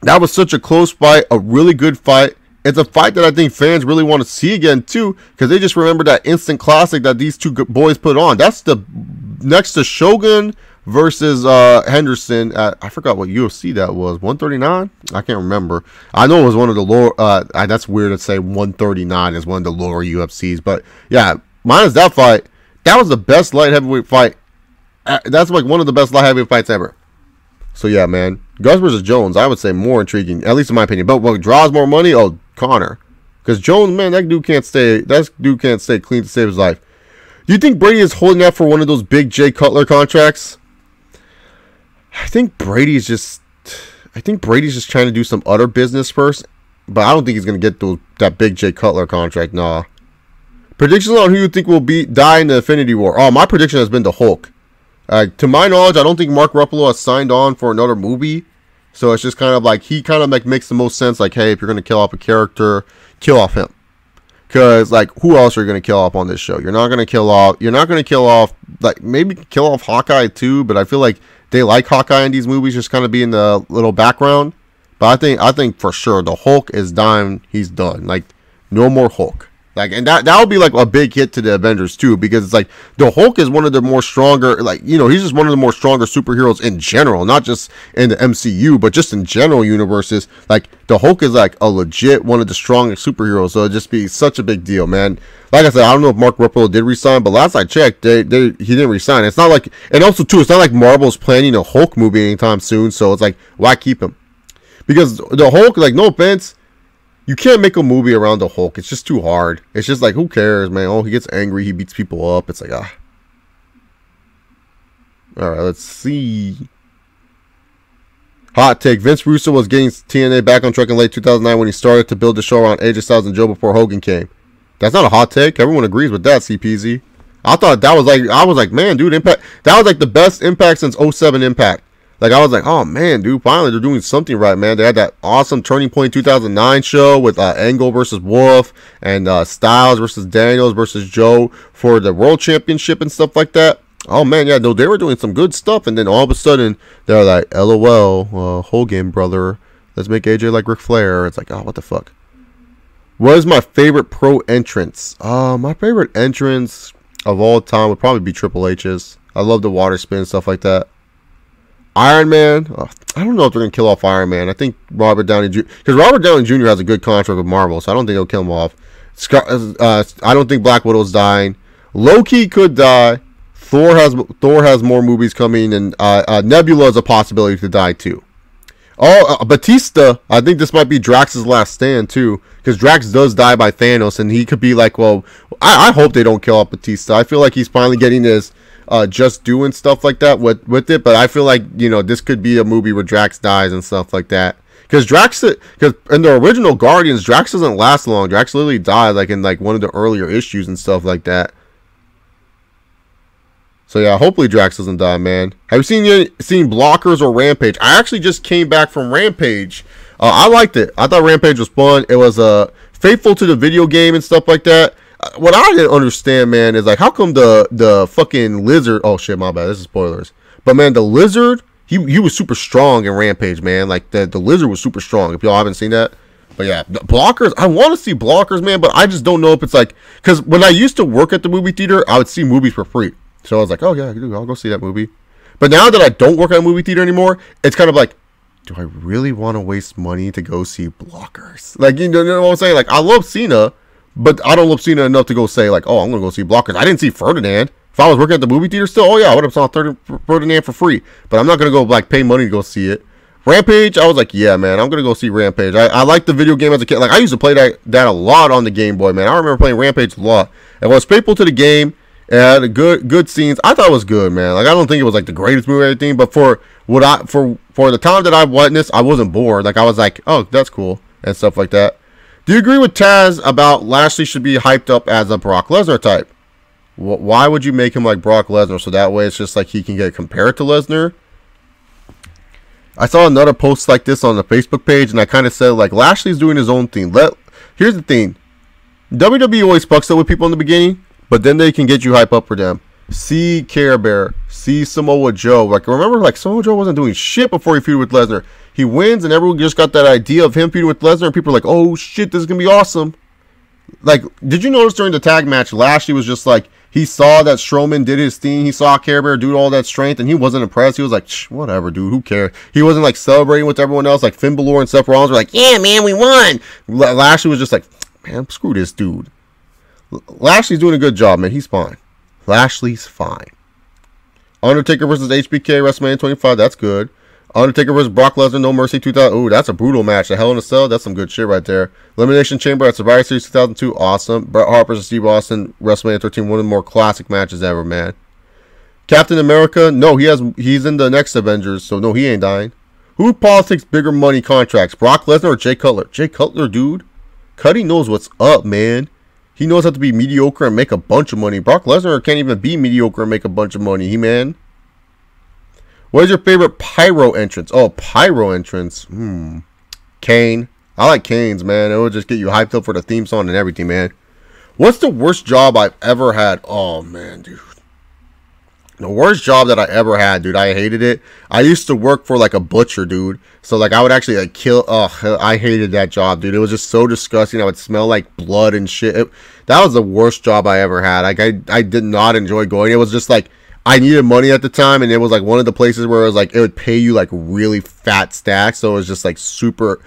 that was such a close fight, a really good fight. It's a fight that I think fans really want to see again, too, because they just remember that instant classic that these two boys put on. That's the next to Shogun versus Henderson at, I forgot what UFC that was, 139? I can't remember. I know it was one of the lower, that's weird to say 139 is one of the lower UFCs, but yeah, minus that fight, that was the best light heavyweight fight. That's like one of the best light heavyweight fights ever. So yeah, man, Gus versus Jones, I would say more intriguing, at least in my opinion. But what draws more money? Oh, Connor, because Jones, man, that dude can't stay clean to save his life. Do you think Brady is holding out for one of those big Jay Cutler contracts? I think Brady's just trying to do some other business first, but I don't think he's gonna get that big Jay Cutler contract. Nah. Predictions on who you think will die in the Infinity War? Oh, my prediction has been the Hulk. To my knowledge, I don't think Mark Ruffalo has signed on for another movie. So it's just kind of like, he kind of like makes the most sense. Like, hey, if you're going to kill off a character, kill off him. Because, like, who else are you going to kill off on this show? You're not going to kill off, like, maybe kill off Hawkeye too. But I feel like they like Hawkeye in these movies just kind of be in the little background. But I think for sure the Hulk is dying. He's done. Like, no more Hulk. Like, and that would be like a big hit to the Avengers too, because it's like the Hulk is one of the more stronger, like, you know, he's just one of the more stronger superheroes in general, not just in the MCU, but just in general universes. Like, the Hulk is like a legit one of the strongest superheroes, so it'd just be such a big deal, man. Like I said, I don't know if Mark Ruffalo did resign, but last I checked, he didn't resign. It's not like, and also too, it's not like Marvel's planning a Hulk movie anytime soon, so it's like, why keep him? Because the Hulk, like, no offense, you can't make a movie around the Hulk. It's just too hard. It's just like, who cares, man? Oh, he gets angry. He beats people up. It's like, ah. All right, let's see. Hot take. Vince Russo was getting TNA back on track in late 2009 when he started to build the show around AJ Styles and Joe before Hogan came. That's not a hot take. Everyone agrees with that, CPZ. I thought that was like, I was like, man, dude, Impact. That was like the best Impact since 07 Impact. Like, I was like, oh, man, dude, finally they're doing something right, man. They had that awesome Turning Point 2009 show with Angle versus Wolf and Styles versus Daniels versus Joe for the World Championship and stuff like that. Oh, man, yeah, no, they were doing some good stuff. And then all of a sudden, they're like, LOL, Hogan, brother. Let's make AJ like Ric Flair. It's like, oh, what the fuck? What is my favorite pro entrance? My favorite entrance of all time would probably be Triple H's. I love the water spin and stuff like that. Iron Man, I don't know if they're going to kill off Iron Man. I think Robert Downey Jr., because Robert Downey Jr. has a good contract with Marvel, so I don't think they'll kill him off. I don't think Black Widow's dying. Loki could die. Thor has more movies coming, and Nebula is a possibility to die too. Oh, Batista, I think this might be Drax's last stand too, because Drax does die by Thanos, and he could be like, well, I hope they don't kill off Batista. I feel like he's finally getting his just doing stuff like that with it, but I feel like, you know, this could be a movie where Drax dies and stuff like that, because in the original Guardians, Drax doesn't last long. Drax literally died like in like one of the earlier issues and stuff like that. So yeah, hopefully Drax doesn't die, man. Have you seen Blockers or Rampage? I actually just came back from Rampage. I liked it. I thought Rampage was fun. It was faithful to the video game and stuff like that. What I didn't understand, man, is like, how come the fucking lizard? Oh shit, my bad. This is spoilers. But man, the lizard, he was super strong in Rampage, man. Like the lizard was super strong. If y'all haven't seen that, but yeah, Blockers. I want to see Blockers, man, but I just don't know if it's like, because when I used to work at the movie theater, I would see movies for free. So I was like, oh yeah, I'll go see that movie. But now that I don't work at a movie theater anymore, it's kind of like, do I really want to waste money to go see Blockers? Like, you know what I'm saying? Like, I love Cena, but I don't love Cena enough to go say, like, oh, I'm going to go see Blockers. I didn't see Ferdinand. If I was working at the movie theater still, oh, yeah, I would have saw Ferdinand for free. But I'm not going to go, like, pay money to go see it. Rampage, I was like, yeah, man, I'm going to go see Rampage. I liked the video game as a kid. Like, I used to play that a lot on the Game Boy, man. I remember playing Rampage a lot. It was faithful to the game. It had good scenes. I thought it was good, man. Like, I don't think it was, like, the greatest movie or anything, but for for the time that I witnessed, I wasn't bored. Like, I was like, oh, that's cool and stuff like that. Do you agree with Taz about Lashley should be hyped up as a Brock Lesnar type? Why would you make him like Brock Lesnar? So that way it's just like he can get compared to Lesnar. I saw another post like this on the Facebook page, and I kind of said, like, Lashley's doing his own thing. Here's the thing. WWE always fucks up with people in the beginning, but then they can get you hype up for them. See Care Bear. See Samoa Joe. Like, remember, like, Samoa Joe wasn't doing shit before he feuded with Lesnar. He wins, and everyone just got that idea of him feuding with Lesnar, and people are like, oh, shit, this is going to be awesome. Like, did you notice during the tag match, Lashley was just like, he saw that Strowman did his thing. He saw Care Bear do all that strength, and he wasn't impressed. He was like, whatever, dude, who cares? He wasn't, like, celebrating with everyone else. Like, Finn Balor and Seth Rollins were like, yeah, man, we won. Lashley was just like, man, screw this dude. Lashley's doing a good job, man. He's fine. Lashley's fine. Undertaker versus HBK, WrestleMania 25, that's good. Undertaker versus Brock Lesnar, No Mercy 2000. Ooh, that's a brutal match. A Hell in a Cell, that's some good shit right there. Elimination Chamber at Survivor Series 2002, awesome. Bret Hart versus Steve Austin, WrestleMania 13, one of the more classic matches ever, man. Captain America, no, he's in the next Avengers, so no, he ain't dying. Who politics bigger money contracts, Brock Lesnar or Jay Cutler? Jay Cutler, dude. Cuddy knows what's up, man. He knows how to be mediocre and make a bunch of money. Brock Lesnar can't even be mediocre and make a bunch of money, man. What is your favorite pyro entrance? Oh, pyro entrance. Kane. I like Kane's, man. It will just get you hyped up for the theme song and everything, man. What's the worst job I've ever had? Oh, man, dude. The worst job that I ever had, dude. I hated it. I used to work for, like, a butcher, dude. So, like, I would actually, like, kill. Oh, I hated that job, dude. It was just so disgusting. I would smell like blood and shit. That was the worst job I ever had. Like, I did not enjoy going. It was just, like, I needed money at the time, and it was like one of the places where it was like it would pay you like really fat stacks, so it was just like super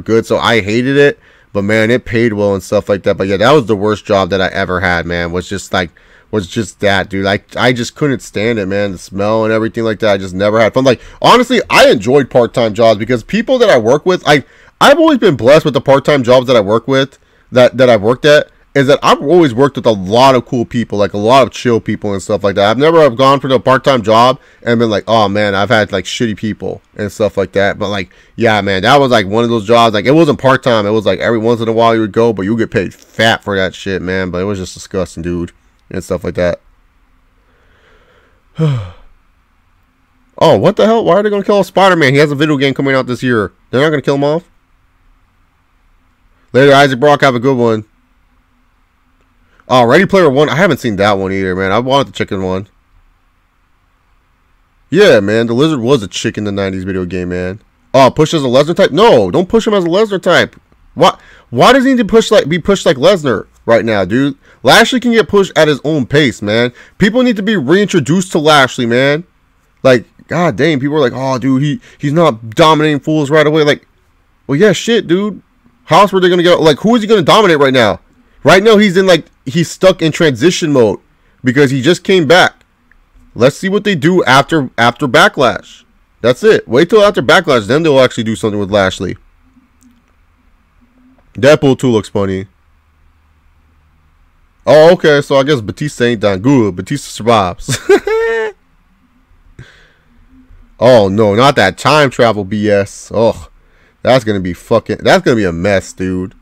good. So I hated it, but man, it paid well and stuff like that. But yeah, that was the worst job that I ever had, man. Was just that, dude. I just couldn't stand it, man. The smell and everything like that. I just never had fun. Like, honestly, I enjoyed part-time jobs because people that I work with, I've always been blessed with the part-time jobs that I work with, that I've worked at. Is that I've always worked with a lot of cool people, like a lot of chill people and stuff like that. I've never gone for the part-time job and been like, oh man, I've had like shitty people and stuff like that. But like, yeah, man, that was like one of those jobs. Like, it wasn't part-time. It was like every once in a while you would go, but you get paid fat for that shit, man. But it was just disgusting, dude, and stuff like that. Oh, what the hell? Why are they going to kill off Spider-Man? He has a video game coming out this year. They're not going to kill him off? Later, Isaac Brock, have a good one. Oh, Ready Player One. I haven't seen that one either, man. I wanted the chicken one. Yeah, man. The Lizard was a chick in the 90s video game, man. Oh, push as a Lesnar type? No, don't push him as a Lesnar type. Why does he need to be pushed like Lesnar right now, dude? Lashley can get pushed at his own pace, man. People need to be reintroduced to Lashley, man. Like, god dang, people are like, oh, dude, he's not dominating fools right away. Like, well, yeah, shit, dude. How else were they going to get? Like, who is he going to dominate right now? Right now, he's stuck in transition mode because he just came back. Let's see what they do after Backlash. That's it. Wait till after Backlash, then they'll actually do something with Lashley. Deadpool 2 looks funny. Oh, okay, so I guess Batista ain't done good. Batista survives. Oh, no, not that time travel BS. Oh, that's going to be a mess, dude.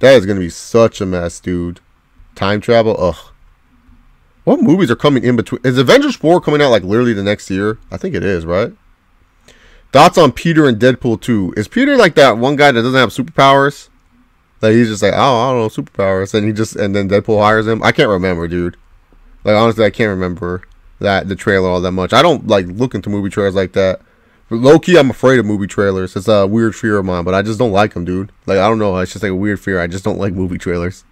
That is going to be such a mess, dude. Time travel? Ugh. What movies are coming in between? Is Avengers 4 coming out like literally the next year? I think it is, right? Thoughts on Peter and Deadpool 2. Is Peter like that one guy that doesn't have superpowers? Like, he's just like, oh, I don't know, superpowers. And then Deadpool hires him? I can't remember, dude. Like, honestly, I can't remember the trailer all that much. I don't like look into movie trailers like that. Low-key, I'm afraid of movie trailers. It's a weird fear of mine, but I just don't like them, dude. Like, I don't know. It's just like a weird fear. I just don't like movie trailers.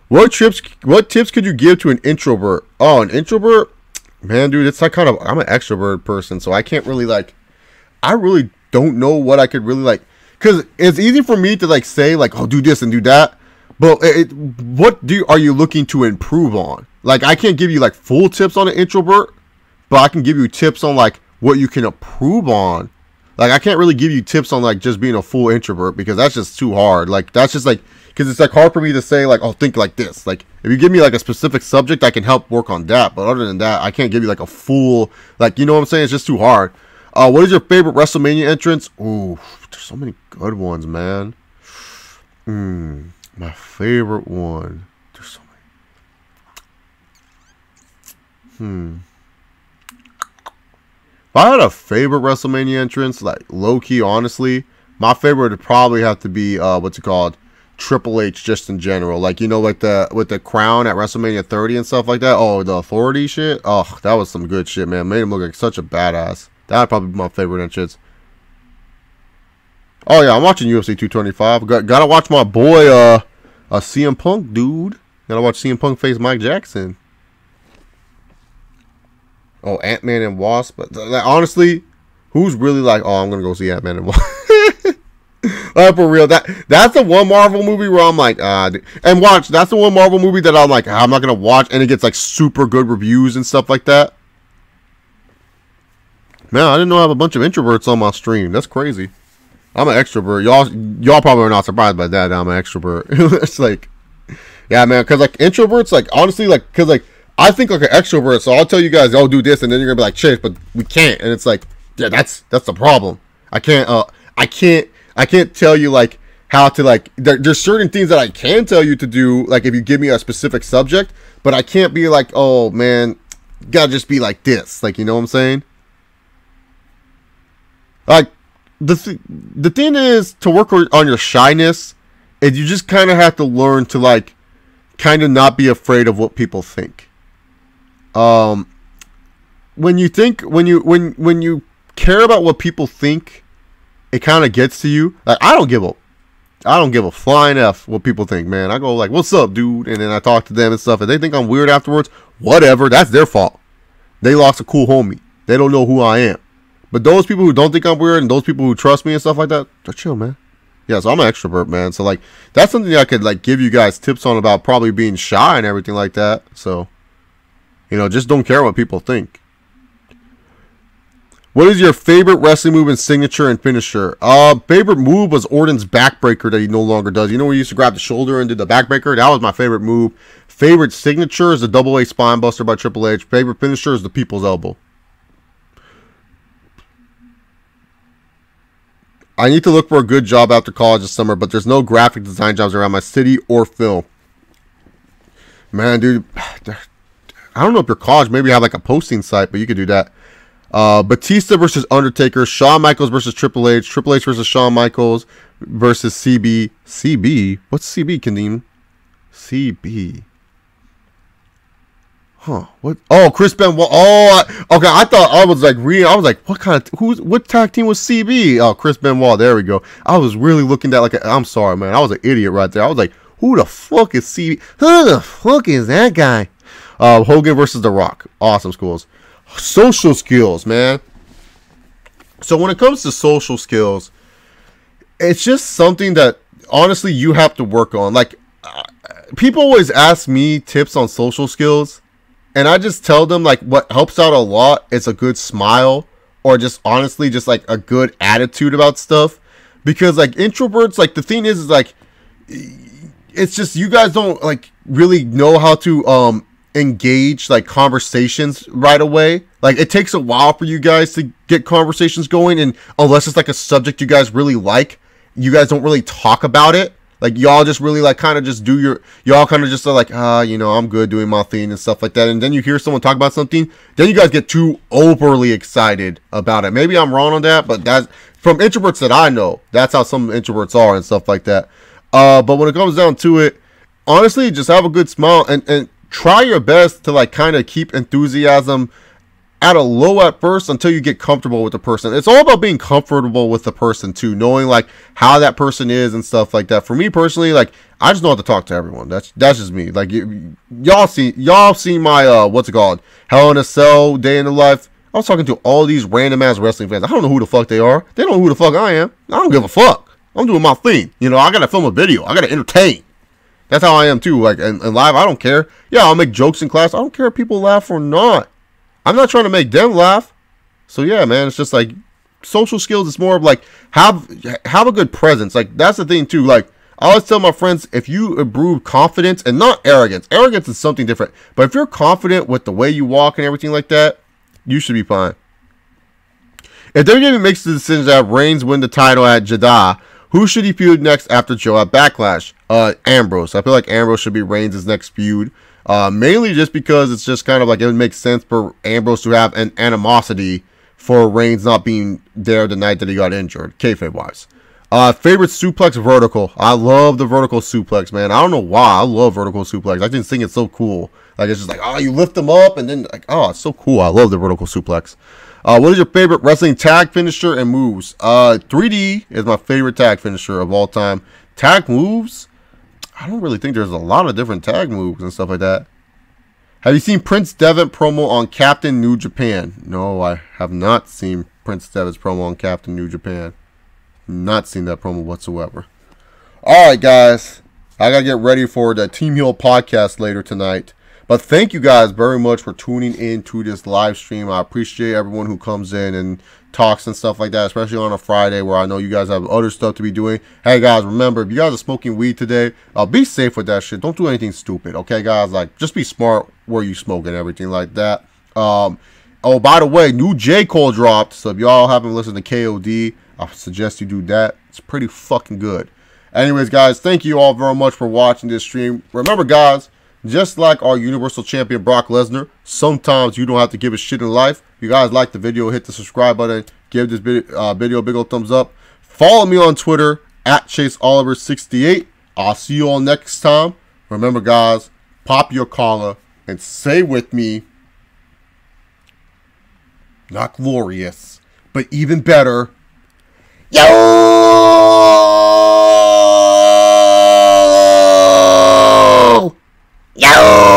What tips could you give to an introvert? Oh, an introvert? Man, dude, it's like I'm an extrovert person, so I can't really, like, I really don't know what I could really, like, because it's easy for me to, like, say, like, oh, do this and do that, but what are you looking to improve on? Like, I can't give you, like, full tips on an introvert, but I can give you tips on, like, what you can improve on. Like, I can't really give you tips on, like, just being a full introvert because that's just too hard. Like, that's just, like, because it's, like, hard for me to say, like, oh, think like this. Like, if you give me, like, a specific subject, I can help work on that. But other than that, I can't give you, like, a full, like, you know what I'm saying? It's just too hard. What is your favorite WrestleMania entrance? Ooh, there's so many good ones, man. My favorite one. There's so many. If I had a favorite WrestleMania entrance, like low key, honestly, my favorite would probably have to be what's it called? Triple H, just in general. Like, you know, like with the crown at WrestleMania 30 and stuff like that. Oh, the authority shit. Oh, that was some good shit, man. Made him look like such a badass. That'd probably be my favorite entrance. Oh yeah, I'm watching UFC 225. Gotta watch my boy CM Punk, dude. Gotta watch CM Punk face Mike Jackson. Oh, Ant-Man and Wasp. But like, honestly, who's really like, oh, I'm gonna go see Ant-Man and Wasp? For real, that's the one Marvel movie where I'm like, and watch, that's the one Marvel movie that I'm like, I'm not gonna watch, and it gets like super good reviews and stuff like that. Man, I didn't know I have a bunch of introverts on my stream. That's crazy. I'm an extrovert. Y'all probably are not surprised by that. I'm an extrovert. It's like, yeah, man, because like introverts, like honestly, like because like I think like an extrovert, so I'll tell you guys, oh, do this, and then you're gonna be like, shit, but we can't, and it's like, yeah, that's the problem. I can't tell you like how to like. There's certain things that I can tell you to do, like if you give me a specific subject, but I can't be like, oh man, you gotta just be like this, like, you know what I'm saying? Like the thing is to work on your shyness, and you just kind of have to learn to like kind of not be afraid of what people think. When you care about what people think, it kind of gets to you. Like I don't give a flying F what people think, man. I go like, what's up, dude? And then I talk to them and stuff. And they think I'm weird afterwards. Whatever. That's their fault. They lost a cool homie. They don't know who I am. But those people who don't think I'm weird and those people who trust me and stuff like that, they're chill, man. Yeah, so I'm an extrovert, man. So like that's something I could like give you guys tips on about probably being shy and everything like that. So, you know, just don't care what people think. What is your favorite wrestling move and signature and finisher? Favorite move was Orton's backbreaker that he no longer does. You know where he used to grab the shoulder and did the backbreaker? That was my favorite move. Favorite signature is the double A spine buster by Triple H. Favorite finisher is the people's elbow. I need to look for a good job after college this summer, but there's no graphic design jobs around my city or film. Man, dude, I don't know if your college maybe have like a posting site, but you could do that. Batista versus Undertaker, Shawn Michaels versus Triple H versus Shawn Michaels versus CB. CB? What's CB, Kadeem? CB. Huh? What? Oh, Chris Benoit. Oh, okay. I thought I was like what tag team was CB? Oh, Chris Benoit. There we go. I was really looking at like I'm sorry, man. I was an idiot right there. I was like, who the fuck is CB? Who the fuck is that guy? Hogan versus The Rock. Awesome schools. Social skills, man. So when it comes to social skills, it's just something that honestly you have to work on. Like people always ask me tips on social skills, and I just tell them like what helps out a lot is a good smile, or just honestly just like a good attitude about stuff. Because like introverts, like the thing is like it's just you guys don't like really know how to engage like conversations right away. Like it takes a while for you guys to get conversations going, and unless it's like a subject you guys really like, you guys don't really talk about it. Like y'all just really like kind of just do y'all kind of just are like, you know, I'm good doing my thing and stuff like that. And then you hear someone talk about something, then you guys get too overly excited about it. Maybe I'm wrong on that, but that's from introverts that I know. That's how some introverts are and stuff like that. But when it comes down to it, honestly, just have a good smile and try your best to like kind of keep enthusiasm at a low at first until you get comfortable with the person. It's all about being comfortable with the person too, knowing like how that person is and stuff like that. For me personally, like I just know how to talk to everyone. That's just me. Like y'all see my what's it called, Hell in a Cell, Day in the Life. I was talking to all these random ass wrestling fans. I don't know who the fuck they are. They don't know who the fuck I am. I don't give a fuck. I'm doing my thing. You know, I gotta film a video. I gotta entertain. That's how I am too. Like in live, I don't care. Yeah, I'll make jokes in class. I don't care if people laugh or not. I'm not trying to make them laugh. So yeah, man, it's just like social skills. It's more of like have a good presence. Like that's the thing too. Like I always tell my friends, if you improve confidence and not arrogance. Arrogance is something different. But if you're confident with the way you walk and everything like that, you should be fine. If WWE makes the decision to have Reigns win the title at Jeddah, who should he feud next after Joe at Backlash? Ambrose. I feel like Ambrose should be Reigns' next feud. Mainly just because it's just kind of like it would make sense for Ambrose to have an animosity for Reigns not being there the night that he got injured, kayfabe-wise. Favorite suplex, vertical. I love the vertical suplex, man. I don't know why. I love vertical suplex. I just think it's so cool. Like, it's just like, oh, you lift them up, and then, like, oh, it's so cool. I love the vertical suplex. What is your favorite wrestling tag finisher and moves? 3D is my favorite tag finisher of all time. Tag moves? I don't really think there's a lot of different tag moves and stuff like that. Have you seen Prince Devitt promo on Captain New Japan? No, I have not seen Prince Devitt's promo on Captain New Japan. Not seen that promo whatsoever. Alright, guys. I gotta get ready for the Team Heel podcast later tonight. But thank you guys very much for tuning in to this live stream. I appreciate everyone who comes in and talks and stuff like that, especially on a Friday where I know you guys have other stuff to be doing. Hey, guys, remember, if you guys are smoking weed today, be safe with that shit. Don't do anything stupid, okay, guys? Like, just be smart where you smoke and everything like that. Oh, by the way, new J. Cole dropped. So if y'all haven't listened to KOD, I suggest you do that. It's pretty fucking good. Anyways, guys, thank you all very much for watching this stream. Remember, guys, just like our Universal Champion Brock Lesnar, sometimes you don't have to give a shit in life. If you guys like the video, hit the subscribe button. Give this video a big old thumbs up. Follow me on Twitter, @ChaseOliver68. I'll see you all next time. Remember, guys, pop your collar and say with me, not glorious, but even better, yo! Yo!